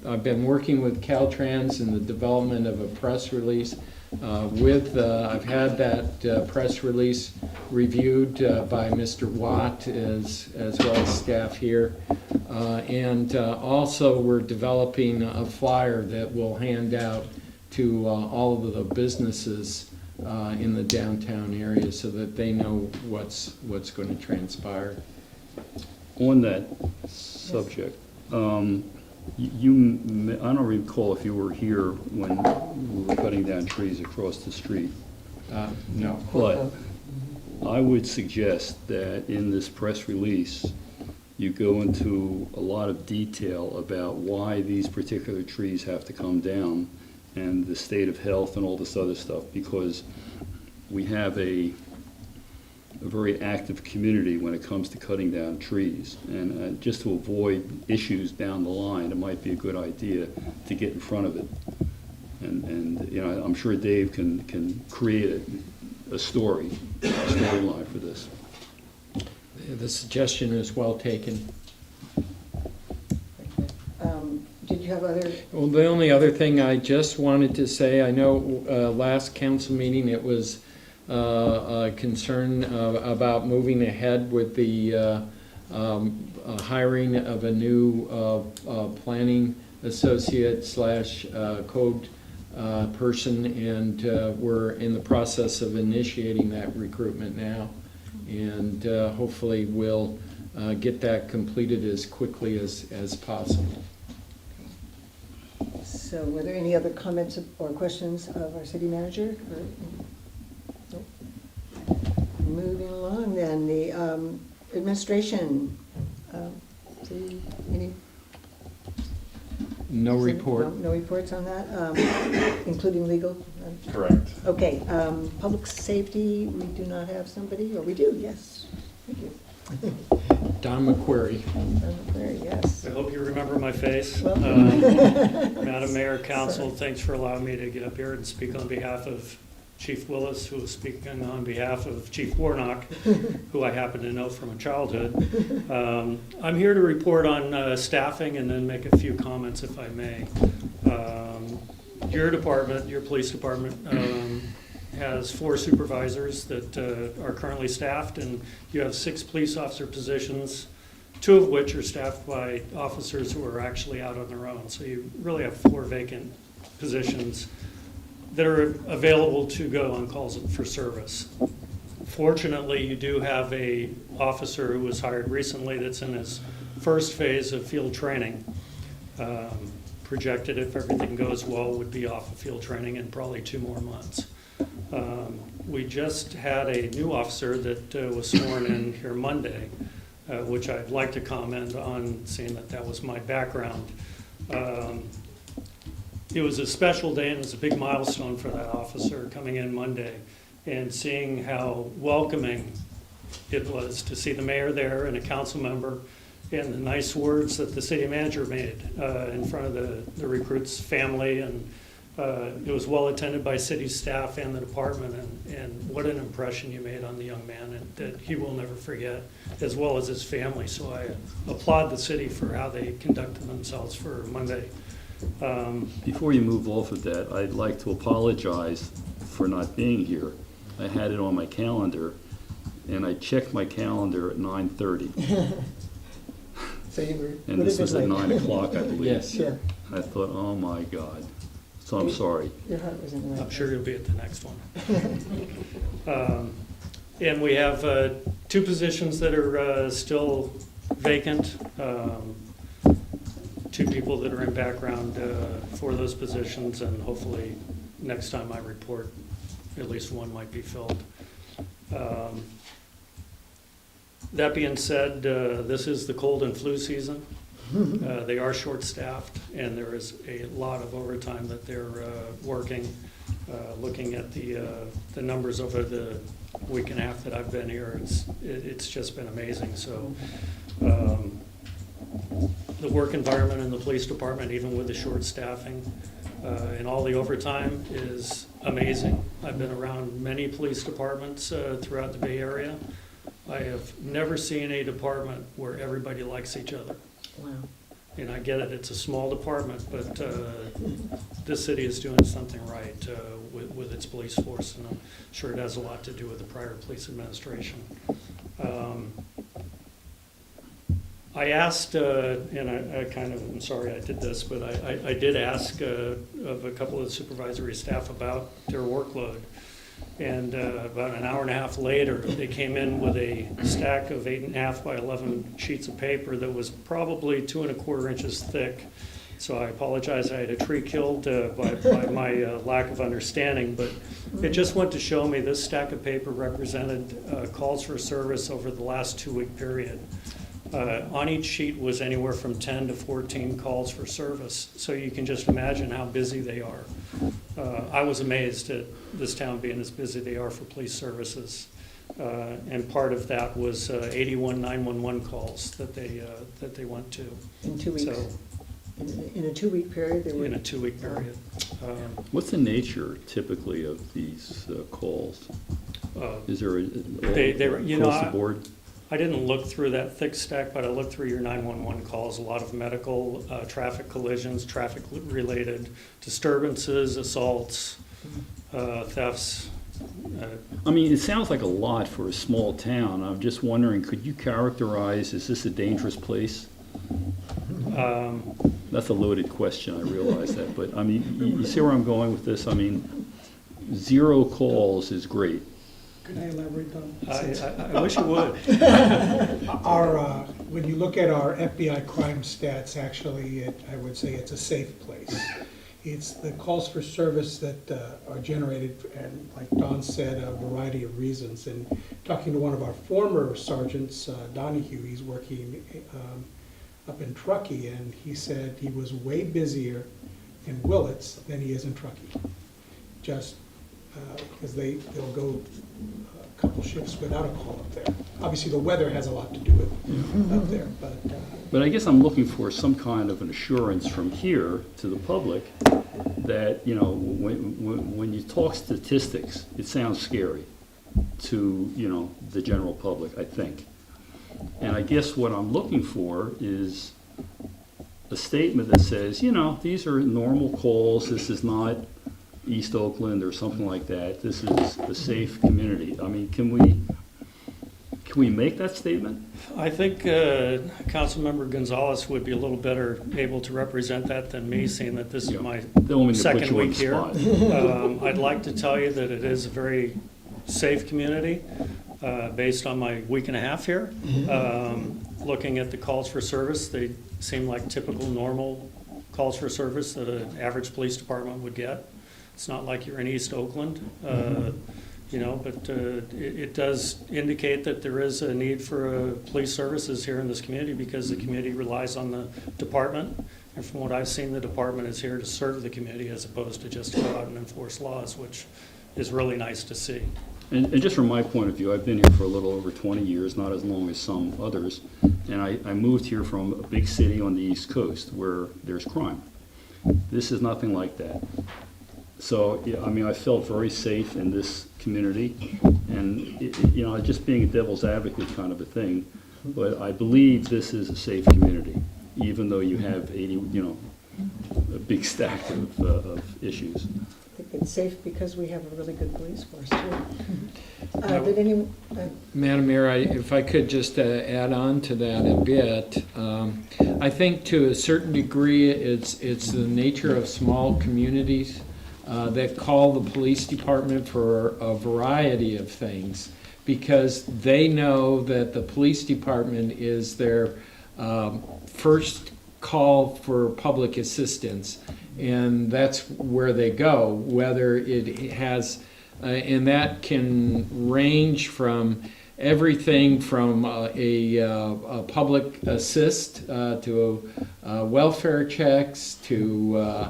I've been working with Caltrans in the development of a press release. I've had that press release reviewed by Mr. Watt as well as staff here. And also we're developing a flyer that we'll hand out to all of the businesses in the downtown area so that they know what's going to transpire. On that subject, I don't recall if you were here when we were cutting down trees across the street. No. But I would suggest that in this press release, you go into a lot of detail about why these particular trees have to come down and the state of health and all this other stuff, because we have a very active community when it comes to cutting down trees. And just to avoid issues down the line, it might be a good idea to get in front of it. And I'm sure Dave can create a storyline for this. The suggestion is well taken. Did you have other? Well, the only other thing I just wanted to say, I know last council meeting it was a concern about moving ahead with the hiring of a new planning associate / code person, and we're in the process of initiating that recruitment now, and hopefully we'll get that completed as quickly as possible. So were there any other comments or questions of our city manager? Nope. Moving along then, the administration. Any? No report. No reports on that, including legal? Correct. Okay, public safety, we do not have somebody, or we do, yes. Thank you. Don McQuarrie. Don McQuarrie, yes. I hope you remember my face. Well. Madam Mayor, Council, Sorry. thanks for allowing me to get up here and speak on behalf of Chief Willis, who is speaking on behalf of Chief Warnock, who I happen to know from childhood. I'm here to report on staffing and then make a few comments, if I may. Your department, your police department, has 4 supervisors that are currently staffed, and you have 6 police officer positions, 2 of which are staffed by officers who are actually out on their own. So you really have 4 vacant positions that are available to go on calls for service. Fortunately, you do have a officer who was hired recently that's in his first phase of field training. Projected, if everything goes well, would be off of field training in probably 2 more months. We just had a new officer that was sworn in here Monday, which I'd like to comment on, seeing that was my background. It was a special day and it was a big milestone for that officer coming in Monday. and seeing how welcoming it was to see the mayor there and a council member, and the nice words that the city manager made in front of the recruits' family, and it was well attended by city staff and the department, and what an impression you made on the young man, and that he will never forget, as well as his family. So I applaud the city for how they conducted themselves for Monday. Before you move off of that, I'd like to apologize for not being here. I had it on my calendar, and I checked my calendar at 9:30. So you were. And this was at 9 o'clock, I believe. Yes. Yeah, I thought, oh my God. So I'm sorry. your heart was in the right I'm sure place. you'll be at the next one. And we have 2 positions that are still vacant. 2 people that are in background for those positions, and hopefully next time I report, at least one might be filled. That being said, this is the cold and flu season. They are short-staffed, and there is a lot of overtime that they're working. Looking at the numbers over the week and a half that I've been here, it's just been amazing. So the work environment in the police department, even with the short staffing and all the overtime, is amazing. I've been around many police departments throughout the Bay Area. I have never seen a department where everybody likes each other. Wow. And I get it, it's a small department, but this city is doing something right with its police force, and I'm sure it has a lot to do with the prior police administration. I asked, and I kind of, I'm sorry I did this, but I did ask of a couple of the supervisory staff about their workload. And about an hour and a half later, they came in with a stack of 8.5 by 11 sheets of paper that was probably 2 1/4 inches thick. So I apologize, I had a tree killed by my lack of understanding, but it just went to show me this stack of paper represented calls for service over the last 2-week period. On each sheet was anywhere from 10 to 14 calls for service, so you can just imagine how busy they are. I was amazed at this town being as busy they are for police services, and part of that was 81 911 calls that they went to. In 2 weeks. So, In a 2-week period, they were. in a 2-week period. What's the nature typically of these calls? Is there across the board? I didn't look through that thick stack, but I looked through your 911 calls, a lot of medical, traffic collisions, traffic-related disturbances, assaults, thefts. I mean, it sounds like a lot for a small town. I'm just wondering, could you characterize, is this a dangerous place? That's a loaded question, I realize that, but I mean, you see where I'm going with this? I mean, 0 calls is great. Can I elaborate on? I wish you would. When you look at our FBI crime stats, actually, I would say it's a safe place. It's the calls for service that are generated, and like Don said, a variety of reasons. And talking to one of our former sergeants, Donahue, he's working up in Truckee, and he said he was way busier in Willits than he is in Truckee. Just because they'll go a couple shifts without a call up there. Obviously, the weather has a lot to do with up there, But I guess I'm looking for some kind of an assurance from here to the public that, you know, when you talk statistics, it sounds scary to, you know, the general public, I think. And I guess what I'm looking for is a statement that says, you know, these are normal calls, this is not East Oakland or something like that, this is a safe community. I mean, can we make that statement? I think Councilmember Gonzalez would be a little better able to represent that than me, seeing that this is my Don't want me to put second you on week the here. spot. I'd like to tell you that it is a very safe community, based on my week and a half here. Looking at the calls for service, they seem like typical, normal calls for service that an average police department would get. It's not like you're in East Oakland, you know, but it does indicate that there is a need for police services here in this community because the community relies on the department. And from what I've seen, the department is here to serve the community as opposed to just go out and enforce laws, which is really nice to see. And just from my point of view, I've been here for a little over 20 years, not as long as some others, and I moved here from a big city on the East Coast where there's crime. This is nothing like that. So, yeah, I mean, I felt very safe in this community, and, you know, just being a devil's advocate kind of a thing, but I believe this is a safe community, even though you have 80, you know, a big stack of issues. I think it's safe because we have a really good police force, too. Did anyone, Madam Mayor, if I could just add on to that a bit, I think to a certain degree, it's the nature of small communities that call the police department for a variety of things, because they know that the police department is their first call for public assistance, and that's where they go, whether it has, and that can range from everything from a public assist to welfare checks to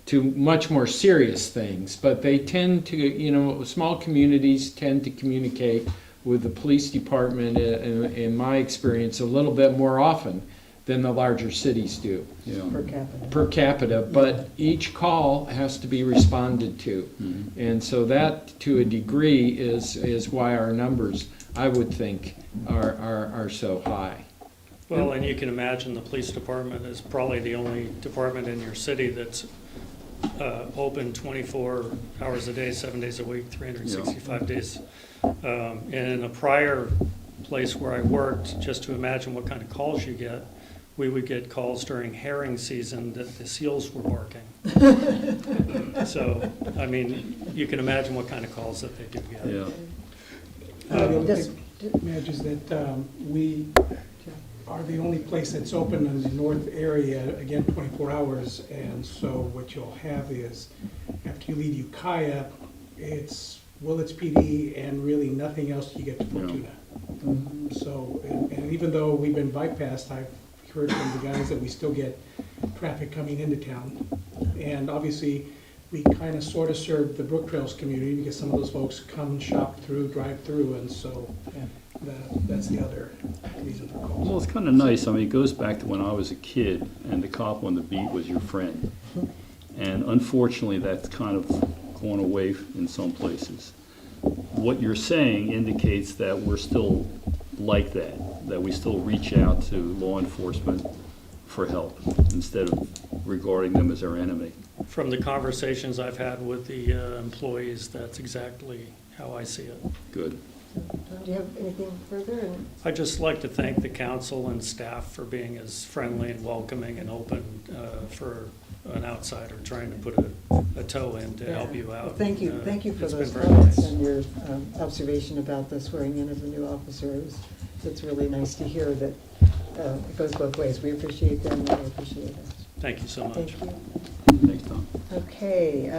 to much more serious things. But they tend to, small communities tend to communicate with the police department, in my experience, a little bit more often than the larger cities do. Yeah. per capita? But each call has to be responded to. Mm-hmm. And so that, to a degree, is why our numbers, I would think, are so high. Well, and you can imagine the police department is probably the only department in your city that's open 24 hours a day, 7 days a week, 365 days. And in a prior place where I worked, just to imagine what kind of calls you get, we would get calls during herring season that the seals were barking. So, I mean, you can imagine what kind of calls that they do get. The advantage is that we are the only place that's open in the north area, again, 24 hours. And so what you'll have is, after you leave Ukiah, it's Willits PD and really nothing else you get to Fortuna. So, and even though we've been bypassed, I've heard from the guys that we still get traffic coming into town. And obviously, we kind of sort of serve the Brook Trails community because some of those folks come shop through, drive through, and so that's the other reason for calls. Well, it's kind of nice. I mean, it goes back to when I was a kid and the cop on the beat was your friend. And unfortunately, that's kind of gone away in some places. What you're saying indicates that we're still like that we still reach out to law enforcement for help instead of regarding them as our enemy. From the conversations I've had with the employees, that's exactly how I see it. Good. Do you have anything further? I'd just like to thank the council and staff for being as friendly and welcoming and open for an outsider trying to put a toe in to help you out. Well, thank you for It's those been very comments nice. and your observation about the swearing in of the new officer. It's really nice to hear that it goes both ways. We appreciate them and they appreciate us. Thank you so much. Thank you. Thanks, Tom. Okay,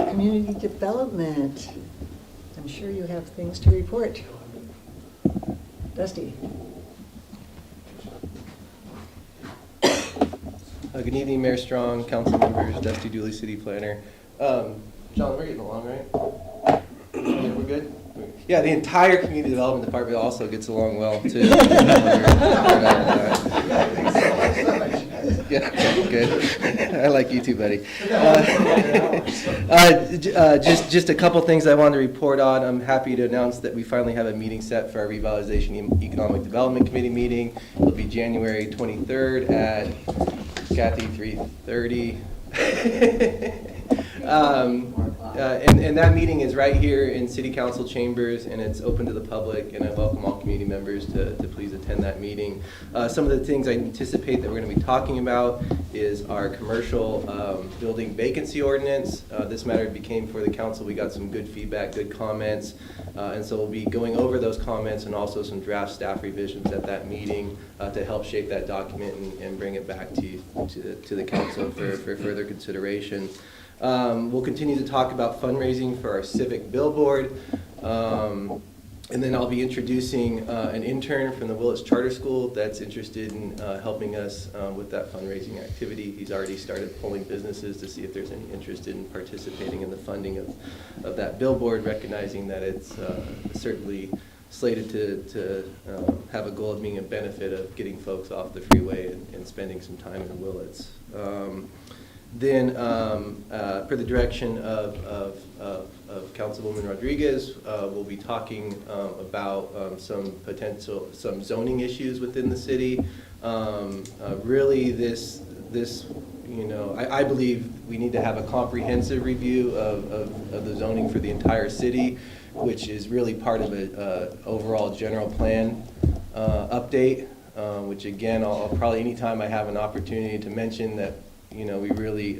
community development. I'm sure you have things to report. Dusty. Good evening, Mayor Strong, council members, Dusty Dooley, city planner. John, we're getting along, right? Yeah, we're good? Yeah, the entire community development department also gets along well, too. Yeah, good. I like you too, buddy. Just a couple things I wanted to report on. I'm happy to announce that we finally have a meeting set for our Revitalization Economic Development Committee meeting. It'll be January 23rd at Kathy 3:30. And that meeting is right here in City Council chambers, and it's open to the public, and I welcome all community members to please attend that meeting. Some of the things I anticipate that we're going to be talking about is our commercial building vacancy ordinance. This matter became for the council. We got some good feedback, good comments, and so we'll be going over those comments and also some draft staff revisions at that meeting to help shape that document and bring it back to the council for further consideration. We'll continue to talk about fundraising for our civic billboard. And then I'll be introducing an intern from the Willits Charter School that's interested in helping us with that fundraising activity. He's already started polling businesses to see if there's any interest in participating in the funding of that billboard, recognizing that it's certainly slated to have a goal of being a benefit of getting folks off the freeway and spending some time in Willits. Then, per the direction of Councilwoman Rodriguez, we'll be talking about some zoning issues within the city. Really, this I believe we need to have a comprehensive review of the zoning for the entire city, which is really part of an overall general plan update, which again, I'll probably, anytime I have an opportunity to mention that we really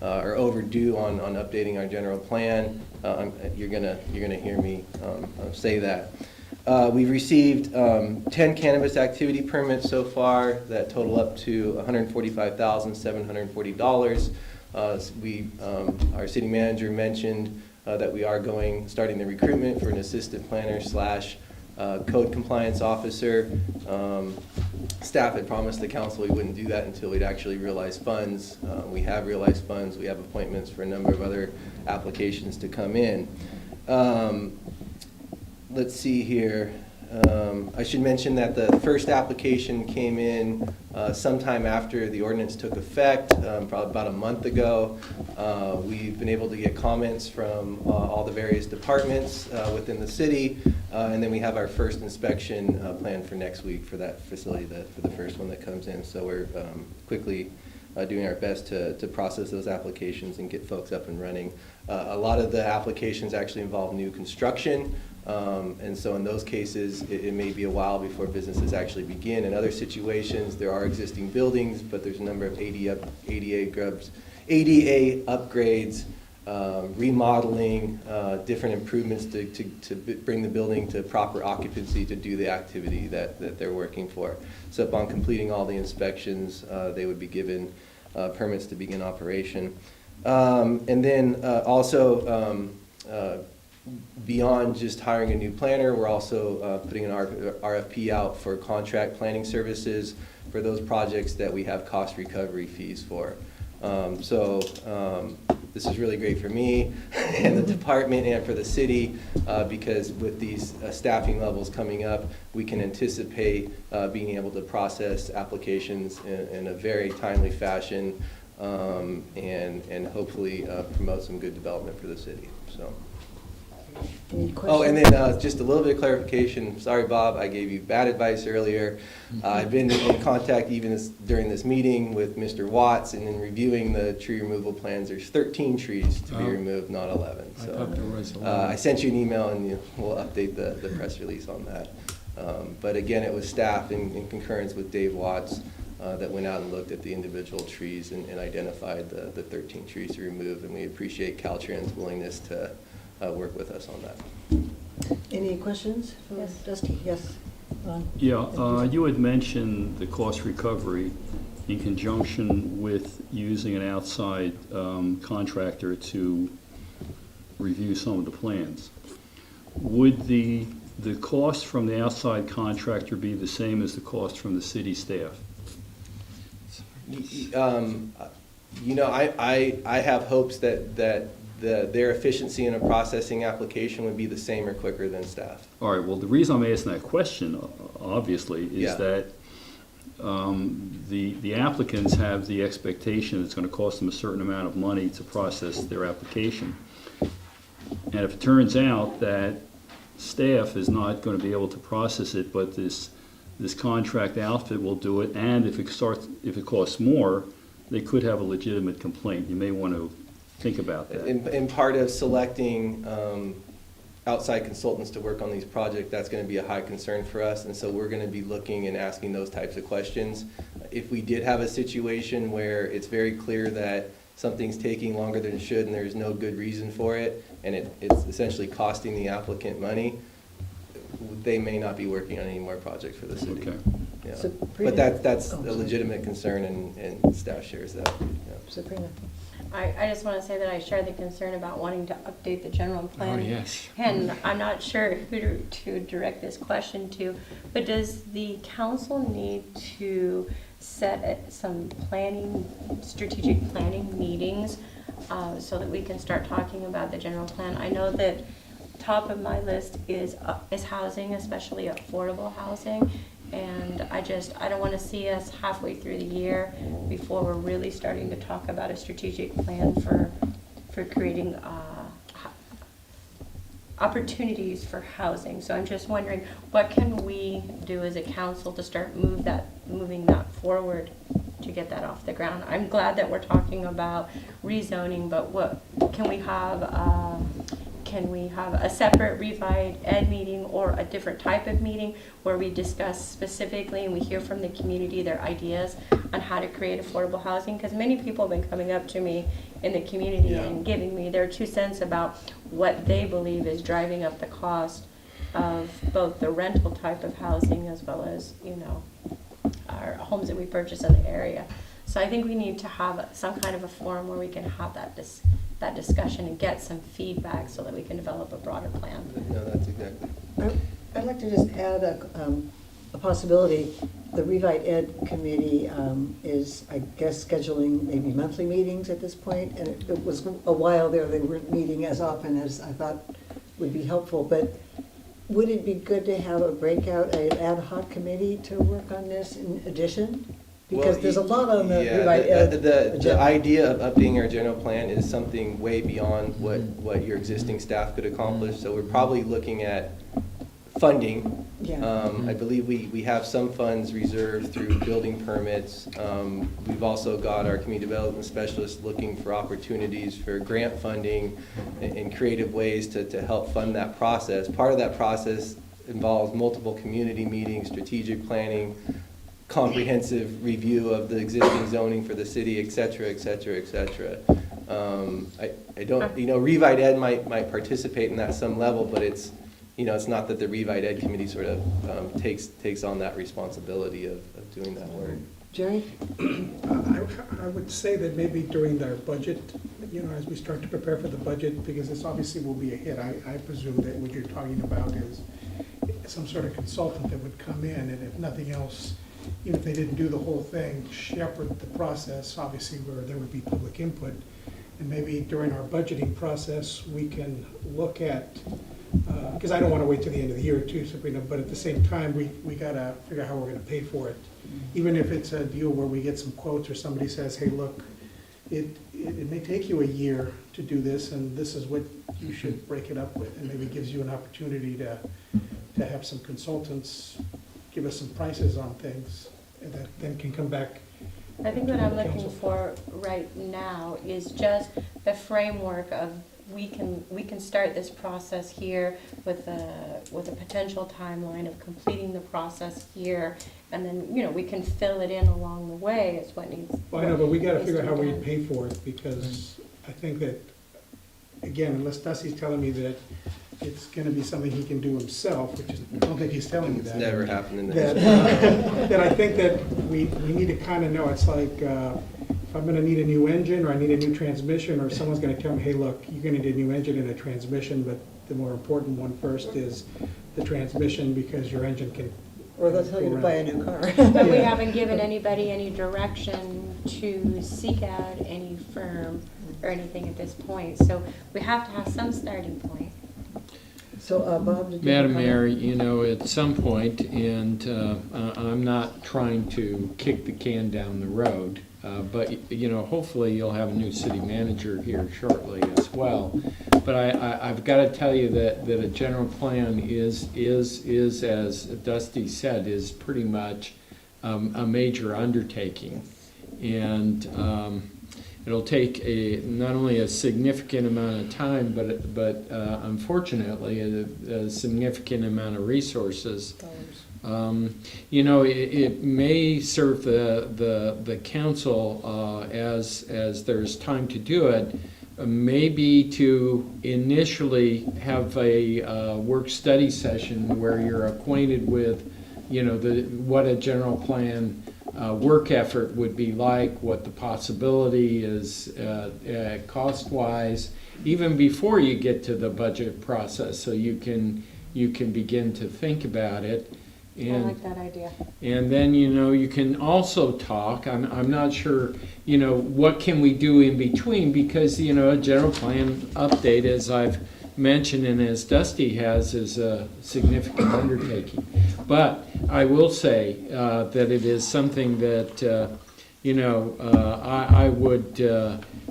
are overdue on updating our general plan. You're gonna hear me say that. We've received 10 cannabis activity permits so far that total up to $145,740. Our city manager mentioned that we are starting the recruitment for an assistant planner / code compliance officer. Staff had promised the council we wouldn't do that until we'd actually realize funds. We have realized funds. We have appointments for a number of other applications to come in. Let's see here. I should mention that the first application came in sometime after the ordinance took effect, probably about a month ago. We've been able to get comments from all the various departments within the city, and then we have our first inspection planned for next week for that facility, for the first one that comes in. So we're quickly doing our best to process those applications and get folks up and running. A lot of the applications actually involve new construction. And so in those cases, it may be a while before businesses actually begin. In other situations, there are existing buildings, but there's a number of ADA upgrades, remodeling, different improvements to bring the building to proper occupancy to do the activity that they're working for. So upon completing all the inspections, they would be given permits to begin operation. And then also, beyond just hiring a new planner, we're also putting an RFP out for contract planning services for those projects that we have cost recovery fees for. This is really great for me and the department and for the city because with these staffing levels coming up, we can anticipate being able to process applications in a very timely fashion and hopefully promote some good development for the city. So. Any questions? Oh, and then just a little bit of clarification. Sorry, Bob, I gave you bad advice earlier. I've been in contact even during this meeting with Mr. Watts, and in reviewing the tree removal plans, there's 13 trees to be removed, not 11. I thought there was 11. I sent you an email, and we'll update the press release on that. But again, it was staff in concurrence with Dave Watts that went out and looked at the individual trees and identified the 13 trees to remove, and we appreciate Caltrans' willingness to work with us on that. Any questions for Yes. Dusty? Yes. Ron? Yeah, you had mentioned the cost recovery in conjunction with using an outside contractor to review some of the plans. Would the cost from the outside contractor be the same as the cost from the city staff? I have hopes that their efficiency in a processing application would be the same or quicker than staff. All right, well, the reason I'm asking that question, obviously, is Yeah. that the applicants have the expectation it's going to cost them a certain amount of money to process their application. And if it turns out that staff is not going to be able to process it, but this contract outfit will do it, and if it costs more, they could have a legitimate complaint. You may want to think about that. In part of selecting outside consultants to work on these projects, that's going to be a high concern for us, and so we're going to be looking and asking those types of questions. If we did have a situation where it's very clear that something's taking longer than it should and there's no good reason for it, and it's essentially costing the applicant money, they may not be working on any more projects for the city. Okay. Yeah. Sabrina? But that's Oh, a sorry. legitimate concern, and staff shares that. Yeah. Sabrina? I just want to say that I share the concern about wanting to update the general plan. Oh, yes. And I'm not sure who to direct this question to, but does the council need to set some strategic planning meetings so that we can start talking about the general plan? I know that top of my list is housing, especially affordable housing. And I don't want to see us halfway through the year before we're really starting to talk about a strategic plan for creating opportunities for housing. So I'm just wondering, what can we do as a council to start moving that forward to get that off the ground? I'm glad that we're talking about rezoning, but what can we have? Can we have a separate Revive Ed meeting or a different type of meeting where we discuss specifically and we hear from the community their ideas on how to create affordable housing? Because many people have been coming up to me in the community and giving me their 2 cents about what they believe is driving up the cost of both the rental type of housing as well as, our homes that we purchase in the area. So I think we need to have some kind of a forum where we can have that discussion and get some feedback so that we can develop a broader plan. No, that's exactly. I'd like to just add a possibility. The Revive Ed committee is, I guess, scheduling maybe monthly meetings at this point, and it was a while there they weren't meeting as often as I thought would be helpful, but would it be good to have a breakout, an ad hoc committee to work on this in addition? Because there's a lot on the Revive Ed the agenda. idea of updating our general plan is something way beyond what your existing staff could accomplish. So we're probably looking at funding. Yeah. I believe we have some funds reserved through building permits. We've also got our community development specialists looking for opportunities for grant funding and creative ways to help fund that process. Part of that process involves multiple community meetings, strategic planning, comprehensive review of the existing zoning for the city, et cetera, et cetera, et cetera. I don't, Revive Ed might participate in that some level, but it's not that the Revive Ed committee sort of takes on that responsibility of doing that work. Jerry? I would say that maybe during our budget, as we start to prepare for the budget, because this obviously will be a hit, I presume that what you're talking about is some sort of consultant that would come in, and if nothing else, even if they didn't do the whole thing, shepherd the process, obviously where there would be public input. And maybe during our budgeting process, we can look at, because I don't want to wait till the end of the year too, Sabrina, but at the same time, we got to figure out how we're going to pay for it. Even if it's a deal where we get some quotes or somebody says, hey, look, it may take you a year to do this, and this is what you should break it up with. And maybe gives you an opportunity to have some consultants give us some prices on things, and that then can come back. I think what I'm looking for right now is just the framework of we can start this process here with a potential timeline of completing the process here, and then we can fill it in along the way. Is what needs. Well, I know, but we got to figure out how we done. pay for it, because I think that, again, unless Dusty's telling me that it's going to be something he can do himself, which is, I don't think he's telling me that. It's never happened in the That, history. that I think that we need to kind of know. It's like, if I'm going to need a new engine, or I need a new transmission, or someone's going to tell me, hey, look, you're going to need a new engine and a transmission, but the more important one first is the transmission, because your engine can. Or they'll tell you to buy a new car. But we Yeah. haven't given anybody any direction to seek out any firm or anything at this point. So we have to have some starting point. So, Bob, did you have a Madam comment? Mayor, at some point, and I'm not trying to kick the can down the road, but hopefully you'll have a new city manager here shortly as well. But I've got to tell you that a general plan is as Dusty said, is pretty much a major undertaking, and it'll take not only a significant amount of time, but unfortunately a significant amount of resources. It may serve the council as there's time to do it, maybe to initially have a work study session where you're acquainted with what a general plan work effort would be like, what the possibility is cost-wise, even before you get to the budget process, so you can begin to think about it. I And, like that idea. and then, you can also talk, I'm not sure, what can we do in between, because, a general plan update, as I've mentioned and as Dusty has, is a significant undertaking. But I will say that it is something that, I would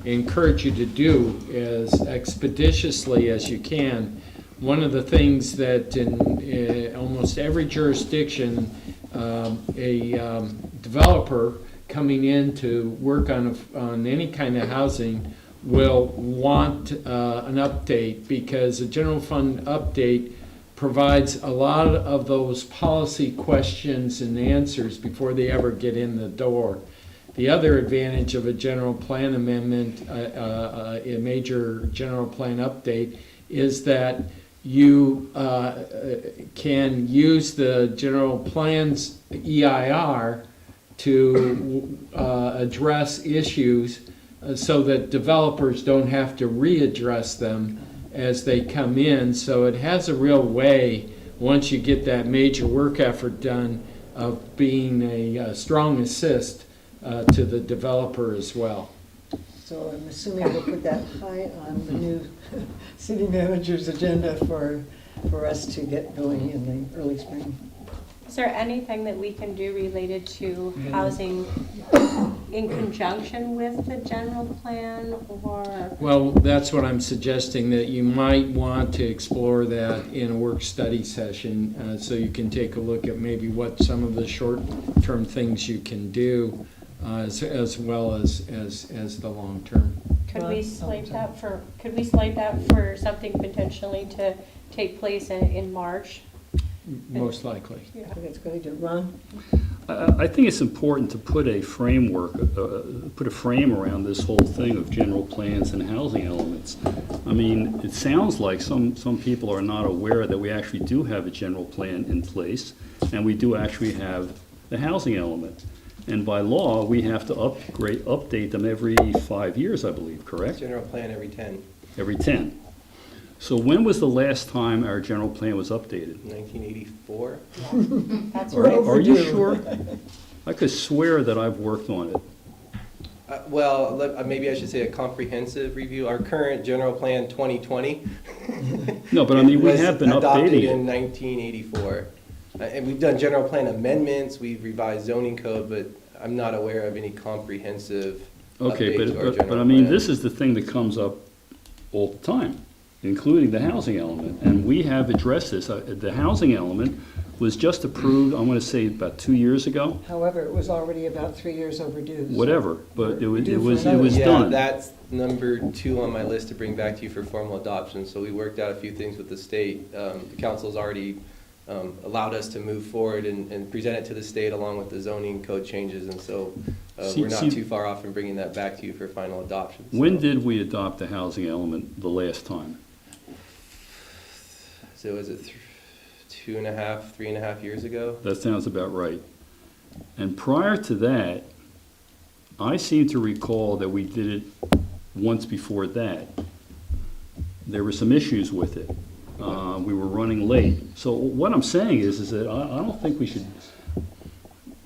encourage you to do as expeditiously as you can. One of the things that in almost every jurisdiction, a developer coming in to work on any kind of housing will want an update, because a general fund update provides a lot of those policy questions and answers before they ever get in the door. The other advantage of a general plan amendment, a major general plan update, is that you can use the general plan's EIR to address issues so that developers don't have to readdress them as they come in. So it has a real way, once you get that major work effort done, of being a strong assist to the developer as well. So I'm assuming we'll put that high on the new city manager's agenda for us to get going in the early spring. Is there anything that we can do related to housing in conjunction with the general plan, or? Well, that's what I'm suggesting, that you might want to explore that in a work study session, so you can take a look at maybe what some of the short-term things you can do, as well as the long term. Could we slate that for something potentially to take place in March? Most likely. I think it's going to Ron? I think it's important to put a framework, put a frame around this whole thing of general plans and housing elements. I mean, it sounds like some people are not aware that we actually do have a general plan in place, and we do actually have the housing element. And by law, we have to update them every 5 years, I believe, correct? General plan every 10, Every 10. So when was the last time our general plan was updated? 1984. That's Are right. are you sure? I could swear that I've worked on it. Maybe I should say a comprehensive review. Our current general plan 2020. No, but I mean, we was have been adopted updating in it. 1984. And we've done general plan amendments, we've revised zoning code, but I'm not aware of any comprehensive Okay, update to our but general I mean, plan. this is the thing that comes up all the time, including the housing element. And we have addressed this. The housing element was just approved, I want to say, about 2 years ago, However, it was already about 3 years overdue. so- whatever, but it was Yeah, done. that's number 2 on my list to bring back to you for formal adoption. So we worked out a few things with the state. The council's already allowed us to move forward and present it to the state along with the zoning code changes. And so we're not too far off from bringing that back to you for final adoption. When did we adopt the housing element the last time? So is it 2.5, 3.5 years ago? That sounds about right. And prior to that, I seem to recall that we did it once before that. There were some issues with it. We were running late. So what I'm saying is that I don't think we should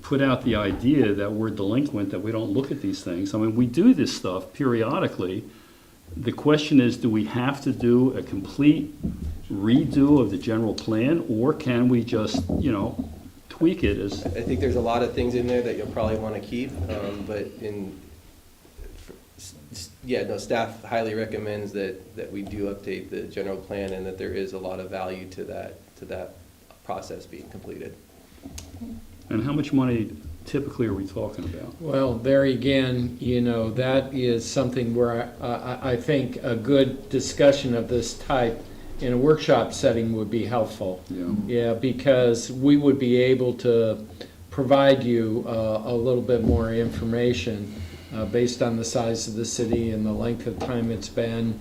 put out the idea that we're delinquent, that we don't look at these things. I mean, we do this stuff periodically. The question is, do we have to do a complete redo of the general plan, or can we just, tweak it as? I think there's a lot of things in there that you'll probably want to keep, but staff highly recommends that we do update the general plan, and that there is a lot of value to that process being completed. And how much money typically are we talking about? Well, there again, that is something where I think a good discussion of this type in a workshop setting would be helpful. Yeah, because we would be able to provide you a little bit more information based on the size of the city and the length of time it's been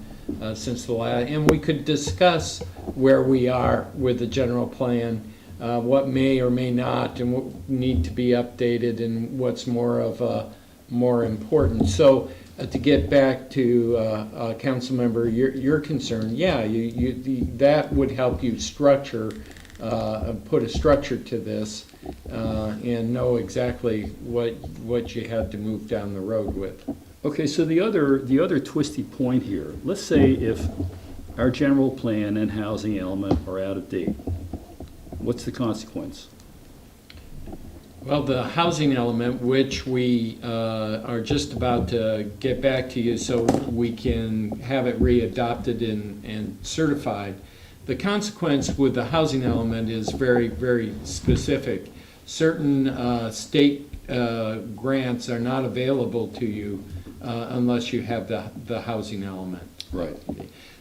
since the last, and we could discuss where we are with the general plan what may or may not and what need to be updated and what's more important. So to get back to Councilmember, your concern, yeah, that would help you structure, put a structure to this and know exactly what you had to move down the road with. Okay, so the other twisty point here, let's say if our general plan and housing element are out of date, what's the consequence? Well, the housing element, which we are just about to get back to you so we can have it readopted and certified, the consequence with the housing element is very, very specific. Certain state grants are not available to you unless you have the housing element. Right.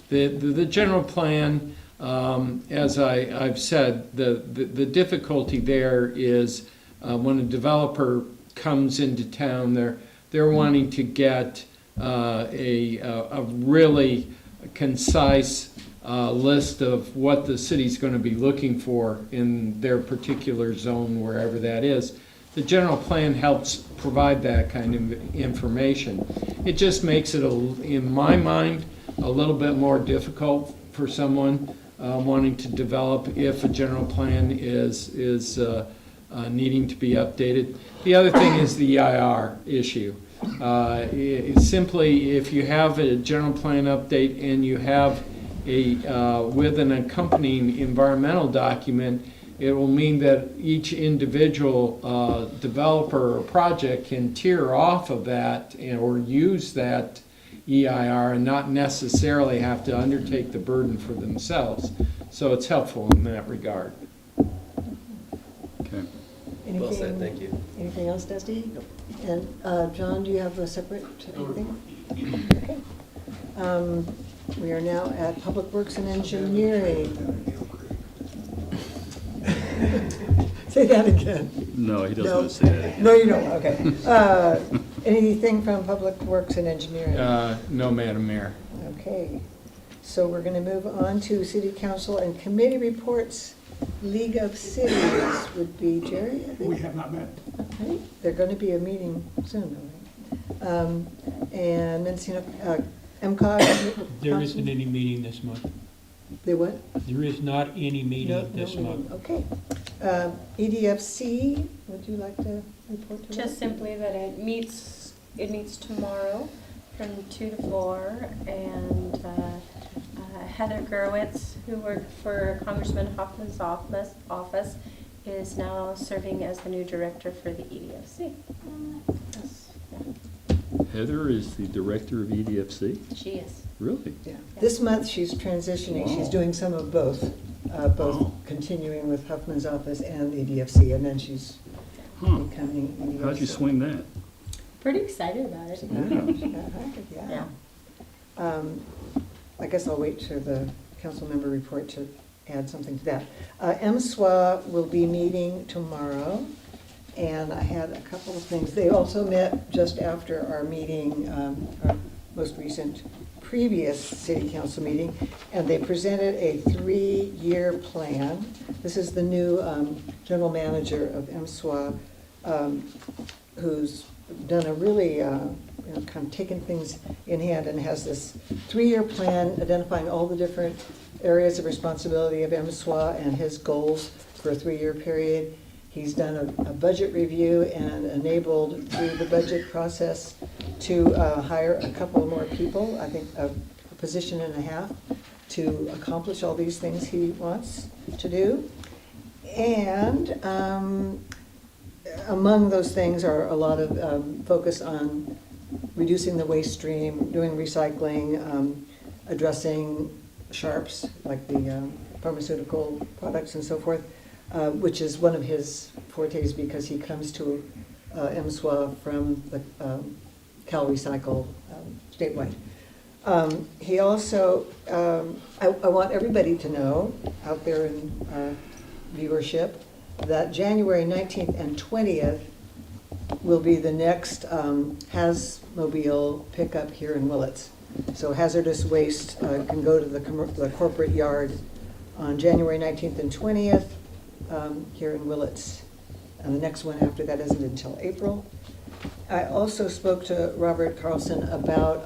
The general plan, as I've said, the difficulty there is when a developer comes into town, they're wanting to get a really concise list of what the city's going to be looking for in their particular zone, wherever that is. The general plan helps provide that kind of information. It just makes it, in my mind, a little bit more difficult for someone wanting to develop if a general plan is needing to be updated. The other thing is the EIR issue. Simply, if you have a general plan update and you have with an accompanying environmental document, it will mean that each individual developer or project can tier off of that or use that EIR and not necessarily have to undertake the burden for themselves. So it's helpful in that regard. Okay. Well said, thank you. Anything else, Dusty? Nope. And John, do you have a separate anything? Okay. We are now at Public Works and Engineering. Say that again. No, he doesn't No. want to say that again. No, you don't, okay. Anything from Public Works and Engineering? No, Madam Mayor. Okay, so we're going to move on to City Council and Committee Reports. League of Cities would be Jerry, I think? We have not met. Okay, they're going to be a meeting soon, though, right? And Mendocino, MCOG? There isn't any meeting this month. They what? There is not any meeting this month. Okay. EDFC, would you like to report to us? Just simply that it meets tomorrow from 2 to 4, and Heather Gerwitz, who worked for Congressman Hoffman's office, is now serving as the new director for the EDFC. Heather is the director of EDFC? She is. Really? Yeah. This month, she's transitioning. She's doing some of both, continuing with Huffman's office and EDFC, and then she's becoming EDFC. How'd you swing that? Pretty excited about it. Yeah. I guess I'll wait for the council member report to add something to that. MSWA will be meeting tomorrow, and I had a couple of things. They also met just after our meeting, our most recent previous city council meeting, and they presented a 3-year plan. This is the new general manager of MSWA, who's done a really kind of taken things in hand and has this 3-year plan identifying all the different areas of responsibility of MSWA and his goals for a 3-year period. He's done a budget review and enabled through the budget process to hire a couple more people, I think a position and a half, to accomplish all these things he wants to do. And among those things are a lot of focus on reducing the waste stream, doing recycling, addressing sharps, like the pharmaceutical products and so forth, which is one of his fortes because he comes to MSWA from the Cal Recycle statewide. He also, I want everybody to know out there in viewership that January 19th and 20th will be the next Hazmobile pickup here in Willits. So hazardous waste can go to the corporate yard on January 19th and 20th. here in Willits. And the next one after that isn't until April. I also spoke to Robert Carlson about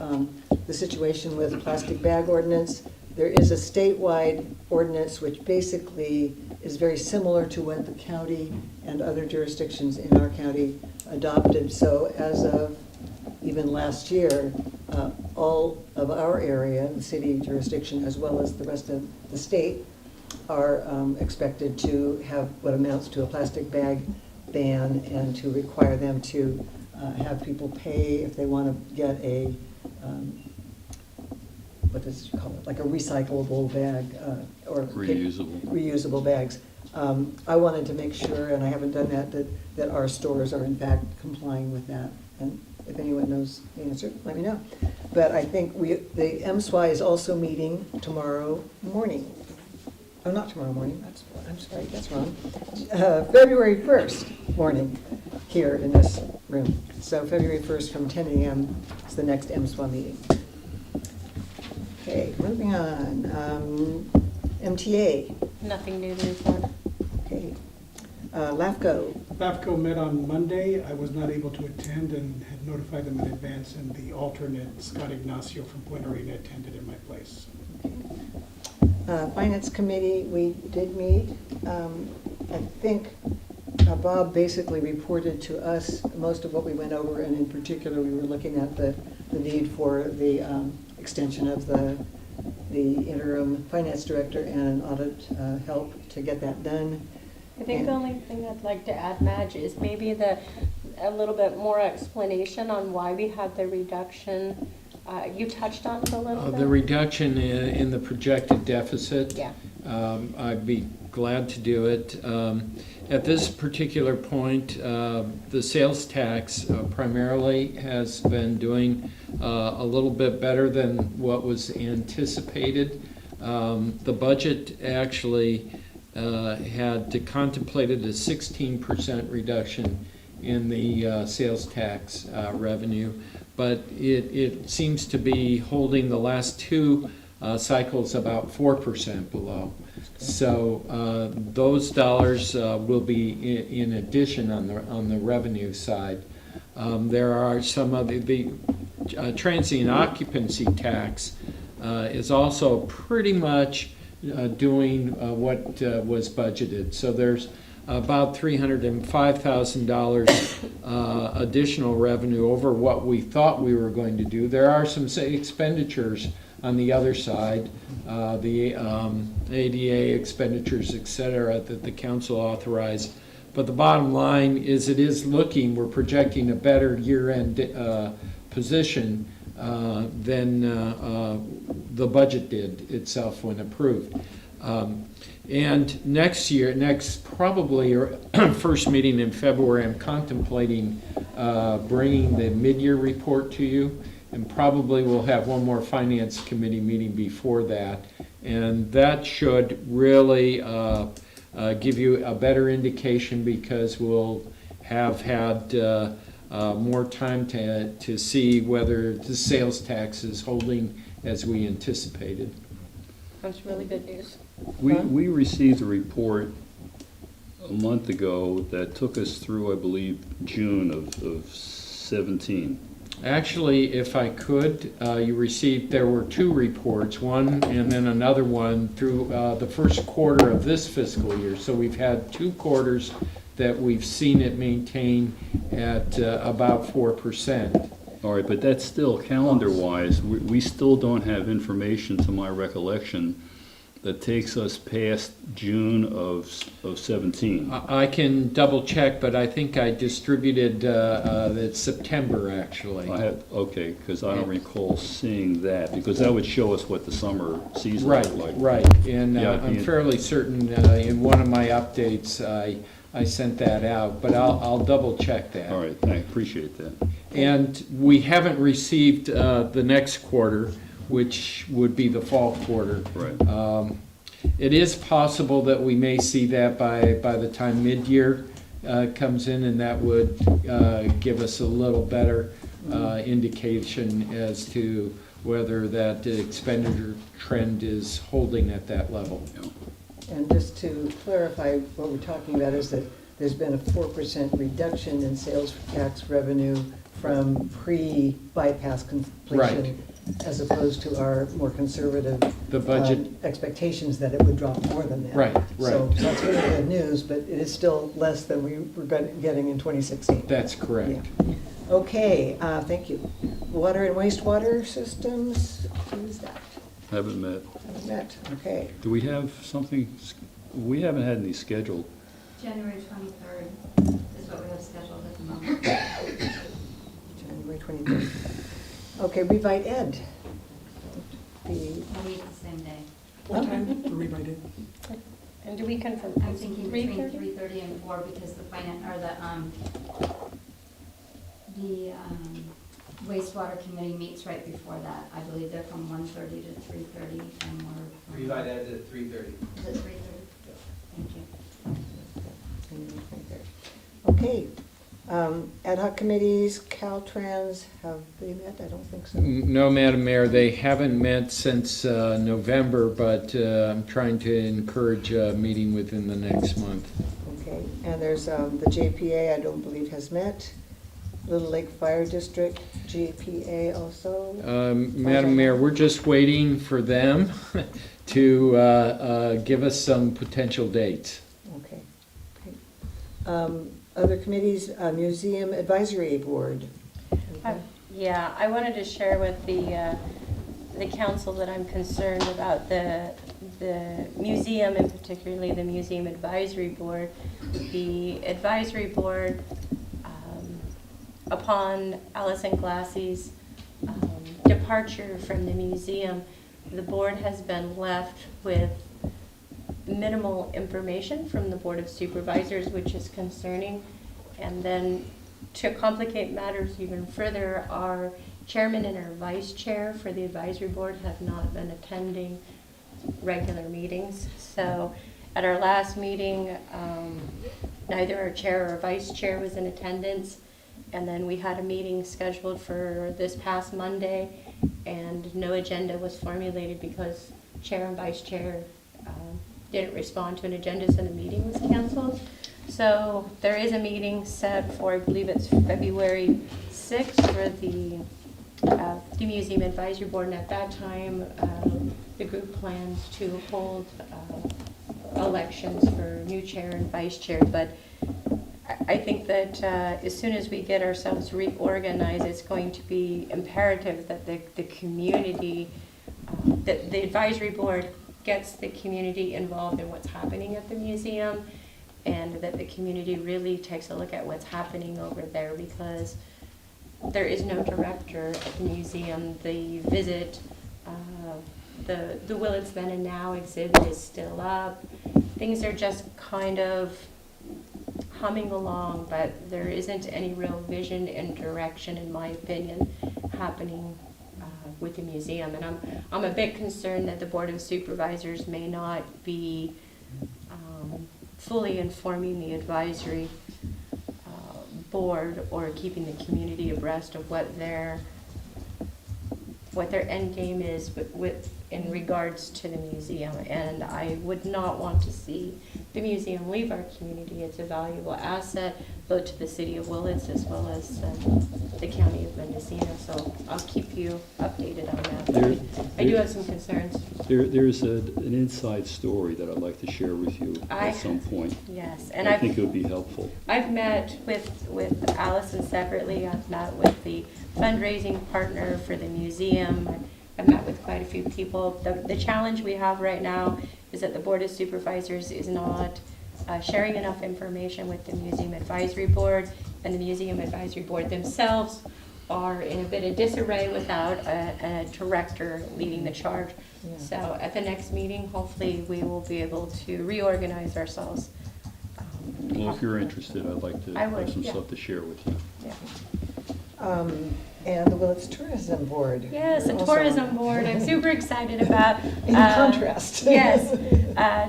the situation with plastic bag ordinance. There is a statewide ordinance which basically is very similar to what the county and other jurisdictions in our county adopted. So as of even last year, all of our area, the city jurisdiction, as well as the rest of the state, are expected to have what amounts to a plastic bag ban and to require them to have people pay if they want to get a, what does you call it, like a recyclable bag or reusable bags. I wanted to make sure, and I haven't done that our stores are in fact complying with that. And if anyone knows the answer, let me know. But I think the MSWI is also meeting tomorrow morning. Oh, not tomorrow morning, I'm sorry, that's wrong. February 1st morning here in this room. So February 1st from 10 a.m. is the next MSWA meeting. Okay, moving on. MTA. Nothing new to report. Okay. LAFCO. LAFCO met on Monday. I was not able to attend and had notified them in advance, and the alternate, Scott Ignacio from Point Arena, attended in my place. Finance Committee, we did meet. I think Bob basically reported to us most of what we went over, and in particular, we were looking at the need for the extension of the interim finance director and an audit help to get that done. I think the only thing I'd like to add, Madge, is maybe a little bit more explanation on why we had the reduction. You touched on it a little bit. The reduction in the projected deficit. Yeah. I'd be glad to do it. At this particular point, the sales tax primarily has been doing a little bit better than what was anticipated. The budget actually had contemplated a 16% reduction in the sales tax revenue, but it seems to be holding the last two cycles about 4% below. So those dollars will be in addition on the revenue side. There are some of the transient occupancy tax is also pretty much doing what was budgeted. So there's about $305,000 additional revenue over what we thought we were going to do. There are some expenditures on the other side, the ADA expenditures, et cetera, that the council authorized. But the bottom line is we're projecting a better year-end position than the budget did itself when approved. And next probably first meeting in February, I'm contemplating bringing the mid-year report to you, and probably we'll have one more finance committee meeting before that, and that should really give you a better indication, because we'll have had more time to see whether the sales tax is holding as we anticipated. That's really good news. We received a report a month ago that took us through, I believe, June of 17. Actually, if I could, there were two reports, one and then another one through the first quarter of this fiscal year. So we've had 2 quarters that we've seen it maintain at about 4%. All right, but that's still calendar-wise. We still don't have information, to my recollection, that takes us past June of 17. I can double check, but I think I distributed it's September, actually. Okay, because I don't recall seeing that, because that would show us what the summer season Right, looked like. right. And Yeah, I'm fairly certain in one of my updates I sent that out, but I'll double check that. All right, I appreciate that. And we haven't received the next quarter, which would be the fall quarter. Right. It is possible that we may see that by the time mid-year comes in, and that would give us a little better indication as to whether that expenditure trend is holding at that level. Yeah. And just to clarify, what we're talking about is that there's been a 4% reduction in sales tax revenue from pre-bypass completion, as opposed to our more conservative The budget. Expectations that it would drop more than that. Right, So right. that's really good news, but it is still less than we were getting in 2016. That's correct. Yeah. Okay, thank you. Water and wastewater systems, who's that? Haven't met. Met, okay. Do we have something, we haven't had any scheduled. January 23rd is what we have scheduled at the moment. January 23rd. Okay, Revite Ed. We'll meet the same day. What time for Revite Ed? And do we confirm? I'm thinking between 3:30? 3:30 and 4 because the wastewater committee meets right before that. I believe they're from 1:30 to 3:30 and we're. Revite Ed at 3:30. Is it 3:30? Thank you. Okay. Ad hoc committees, Caltrans, have they met? I don't think so. No, Madam Mayor, they haven't met since November, but I'm trying to encourage a meeting within the next month. Okay, and there's the JPA, I don't believe has met. Little Lake Fire District, JPA also. Madam Mayor, we're just waiting for them to give us some potential dates. Okay. Other committees, Museum Advisory Board. Yeah, I wanted to share with the council that I'm concerned about the museum, and particularly the Museum Advisory Board. The advisory board, upon Allison Glassey's departure from the museum, the board has been left with minimal information from the Board of Supervisors, which is concerning. And then to complicate matters even further, our chairman and our vice chair for the advisory board have not been attending regular meetings. So at our last meeting, neither our chair or vice chair was in attendance. And then we had a meeting scheduled for this past Monday, and no agenda was formulated because chair and vice chair didn't respond to an agenda, so the meeting was canceled. So there is a meeting set for, I believe it's February 6th for the Museum Advisory Board, and at that time, the group plans to hold elections for new chair and vice chair. But I think that as soon as we get ourselves reorganized, it's going to be imperative that the community, that the advisory board gets the community involved in what's happening at the museum, and that the community really takes a look at what's happening over there, because there is no director at the museum. The visit, the Willits Then and Now exhibit is still up. Things are just kind of humming along, but there isn't any real vision and direction, in my opinion, happening with the museum. And I'm a bit concerned that the Board of Supervisors may not be fully informing the advisory board or keeping the community abreast of what their end game is in regards to the museum. And I would not want to see the museum leave our community. It's a valuable asset, both to the city of Willits as well as the county of Mendocino. So I'll keep you updated on that. But I do have some concerns. There's an inside story that I'd like to share with you at some point. Yes, and I think it would be helpful. I've met with Allison separately. I've met with the fundraising partner for the museum. I've met with quite a few people. The challenge we have right now is that the Board of Supervisors is not sharing enough information with the Museum Advisory Board, and the Museum Advisory Board themselves are in a bit of disarray without a director leading the charge. Yeah. So at the next meeting, hopefully we will be able to reorganize ourselves. Well, if you're interested, I'd like to I would, have some yeah. stuff to share with you. Yeah. And the Willits Tourism Board. Yes, the Also- tourism board, I'm super excited about. In contrast. Yes,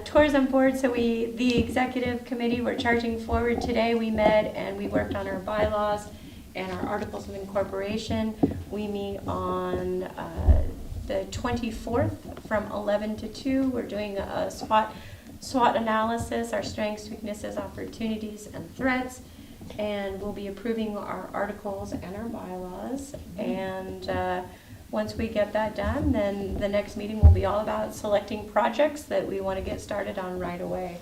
tourism board, so the executive committee, we're charging forward today. We met and we worked on our bylaws and our articles of incorporation. We meet on the 24th from 11 to 2. We're doing a SWOT SWOT analysis, our strengths, weaknesses, opportunities, and threats. And we'll be approving our articles and our bylaws. And once we get that done, then the next meeting will be all about selecting projects that we want to get started on right away.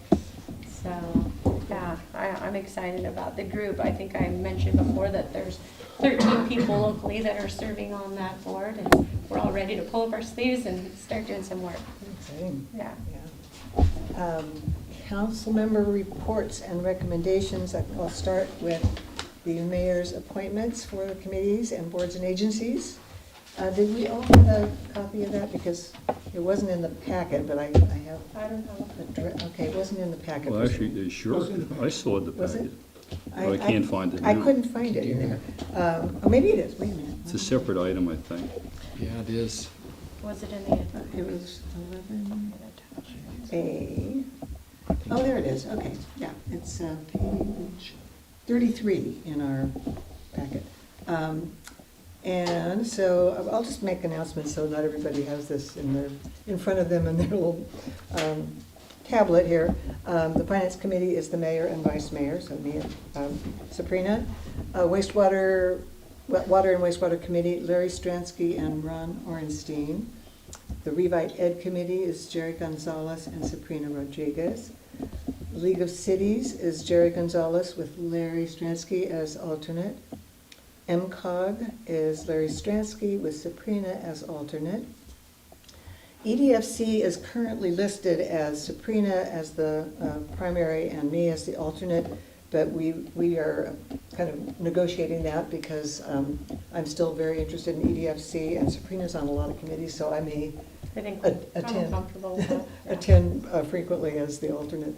So, yeah, I'm excited about the group. I think I mentioned before that there's 13 people locally that are serving on that board, and we're all ready to pull up our sleeves and start doing some work. Exciting. Yeah. Yeah. Council member reports and recommendations. I'll start with the mayor's appointments for the committees and boards and agencies. Did we all have a copy of that? Because it wasn't in the packet, but I have. I don't know. Okay, it wasn't in the packet. Well, actually, sure, I saw the Was it? packet, but I can't find it I now. couldn't find it in there. Oh, maybe it is. Wait a minute. It's a separate item, I think. Yeah, it is. Was it in the? It was 11A. Oh, there it is. Okay, yeah, it's page 33 in our packet. And so I'll just make announcements so not everybody has this in front of them in their little tablet here. The Finance Committee is the mayor and vice mayor, so me and Sabrina. Water and Wastewater Committee, Larry Stransky and Ron Orenstein. The Revite Ed Committee is Jerry Gonzalez and Sabrina Rodriguez. League of Cities is Jerry Gonzalez with Larry Stransky as alternate. MCOG is Larry Stransky with Sabrina as alternate. EDFC is currently listed as Sabrina as the primary and me as the alternate, but we are kind of negotiating that because I'm still very interested in EDFC, and Sabrina's on a lot of committees, so I may I think attend, I'm comfortable with that. Yeah. attend frequently as the alternate.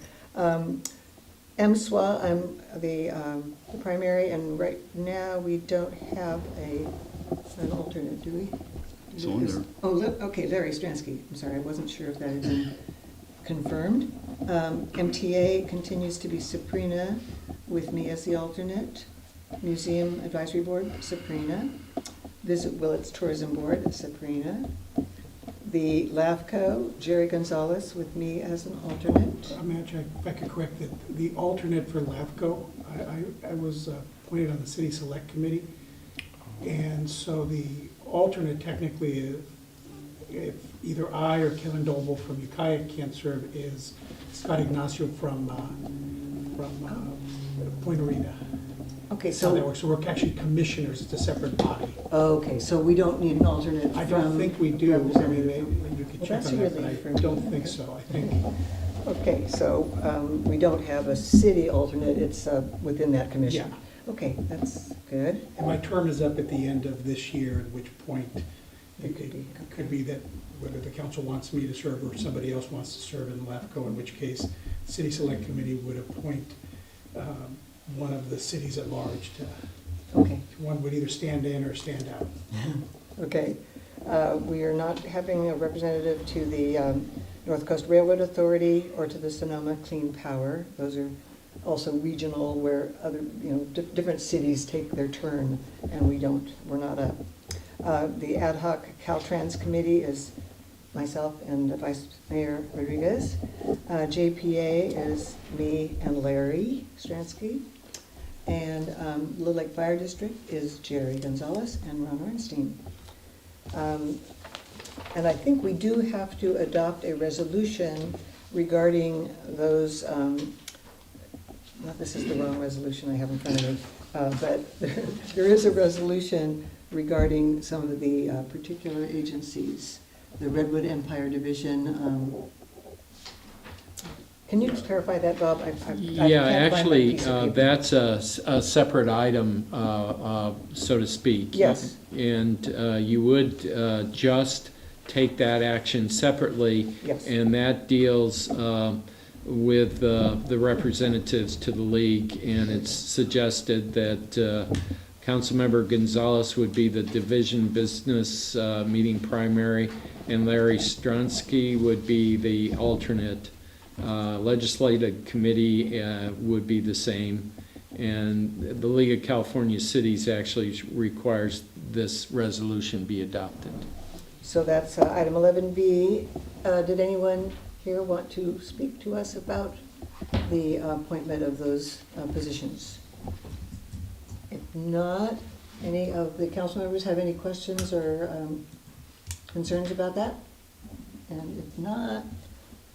MSWA, I'm the primary, and right now we don't have an alternate, do we? It's on there. Oh, okay, Larry Stransky. I'm sorry, I wasn't sure if that had been confirmed. MTA continues to be Sabrina with me as the alternate. Museum Advisory Board, Sabrina. Visit Willits Tourism Board, Sabrina. The LAFCO, Jerry Gonzalez with me as an alternate. I'm not sure if I could correct that. The alternate for LAFCO, I was appointed on the City Select Committee. And so the alternate technically, if either I or Kevin Doble from Ukiah can't serve, is Scott Ignacio from Point Arena. Okay, So that so, works. So we're actually commissioners, it's a separate body. okay, so we don't need an alternate I from. don't think we do. I mean, Representative. you could Well, check that's on a that, but relief for I me. don't think so. I think, Okay, so we don't have a city alternate, it's within that commission. Yeah. Okay, that's good. and my term is up at the end of this year, at which point It could be. it could be that whether the council wants me to serve or somebody else wants to serve in LAFCO, in which case, the City Select Committee would appoint one of the cities at large to, Okay, one would either stand in or stand out. okay. We are not having a representative to the North Coast Railroad Authority or to the Sonoma Clean Power. Those are also regional where other, different cities take their turn and we're not up. The Ad Hoc Caltrans Committee is myself and Vice Mayor Rodriguez. JPA is me and Larry Stransky. And Little Lake Fire District is Jerry Gonzalez and Ron Ornstein. And I think we do have to adopt a resolution regarding those, this is the wrong resolution I have in front of me, but there is a resolution regarding some of the particular agencies, the Redwood Empire Division. Can you just clarify that, Bob? I Yeah, can't find my actually, piece of paper. that's a separate item, so to speak. Yes. And you would just take that action separately. Yes. And that deals with the representatives to the league. And it's suggested that Councilmember Gonzalez would be the division business meeting primary, and Larry Strunsky would be the alternate. Legislative committee would be the same, and the League of California Cities actually requires this resolution be adopted. So that's item 11B. Did anyone here want to speak to us about the appointment of those positions? If not, any of the council members have any questions or concerns about that? And if not,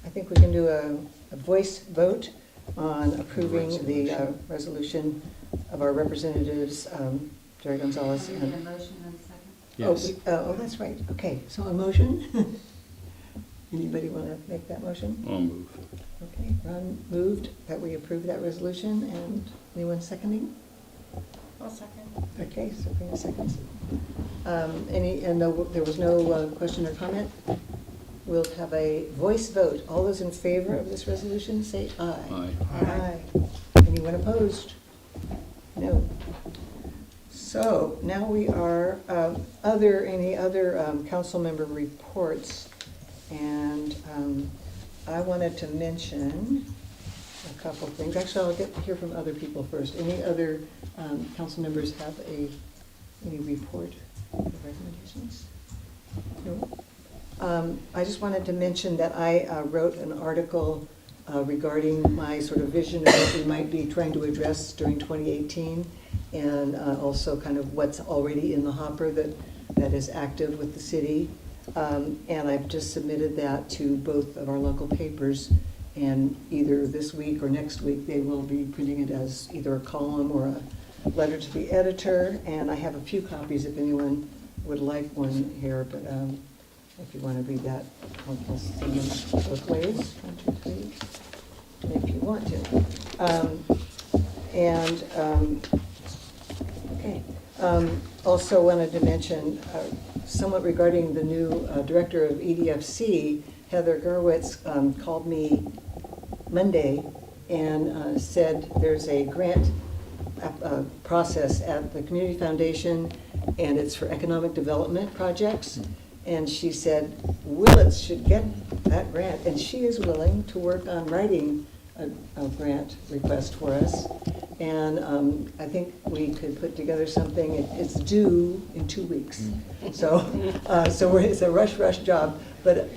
I think we can do a voice vote on approving the resolution of our representatives, Jerry Gonzalez We need and... a motion and a second. Yes. Oh, that's right. Okay, so a motion? Anybody want to make that motion? I'll move. Okay, Ron moved that we approve that resolution, and anyone seconding? I'll second. Okay, Sabrina seconds. There was no question or comment? We'll have a voice vote. All those in favor of this resolution, say aye. Aye. Aye. Anyone opposed? No. So now we are, any other council member reports? And I wanted to mention a couple things. Actually, I'll get to hear from other people first. Any other council members have any report or recommendations? No? I just wanted to mention that I wrote an article regarding my sort of vision of what we might be trying to address during 2018, and also kind of what's already in the hopper that is active with the city. And I've just submitted that to both of our local papers, and either this week or next week they will be printing it as either a column or a letter to the editor. And I have a few copies if anyone would like one here, but if you want to read that, I'll send them both ways, 1, 2, 3, if you want to. Okay. Also wanted to mention somewhat regarding the new director of EDFC, Heather Gerwitz, called me Monday and said there's a grant process at the Community Foundation, and it's for economic development projects. And she said Willits should get that grant, and she is willing to work on writing a grant request for us. And I think we could put together something. It's due in 2 weeks, so it's a rush job. But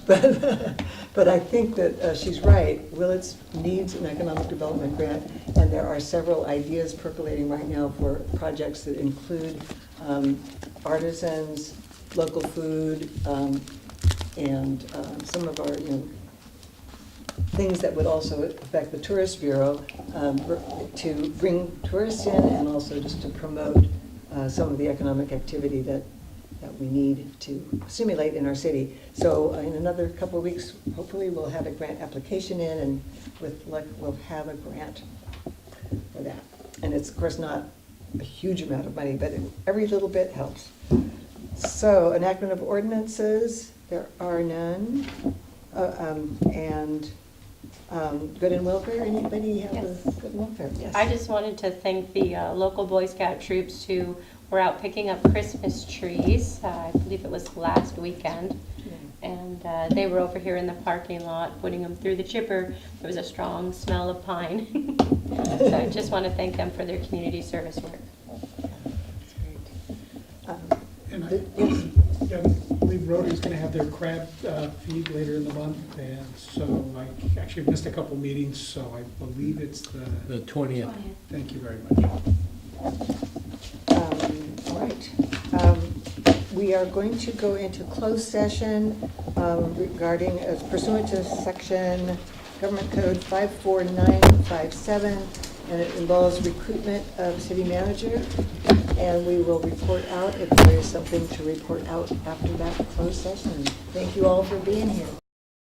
I think that she's right. Willits needs an economic development grant, and there are several ideas percolating right now for projects that include artisans, local food, and some of our things that would also affect the Tourist Bureau, to bring tourists in and also just to promote some of the economic activity that we need to stimulate in our city. So in another couple of weeks, hopefully we'll have a grant application in, and with luck, we'll have a grant for that. And it's, of course, not a huge amount of money, but every little bit helps. So enactment of ordinances, there are none. Good and welfare, anybody have Yes. a good and welfare? Yes. I just wanted to thank the local Boy Scout troops who were out picking up Christmas trees. I believe it was last weekend. And they were over here in the parking lot putting them through the chipper. There was a strong smell of pine. So I just want to thank them for their community service work. That's great. And I Yes. believe Rotary's going to have their crab feed later in the month, and so I actually missed a couple meetings, so I believe it's The 20th. Thank you very much. All right. We are going to go into closed session regarding, pursuant to section Government Code 54957, and it involves recruitment of city manager. And we will report out if there is something to report out after that closed session. Thank you all for being here.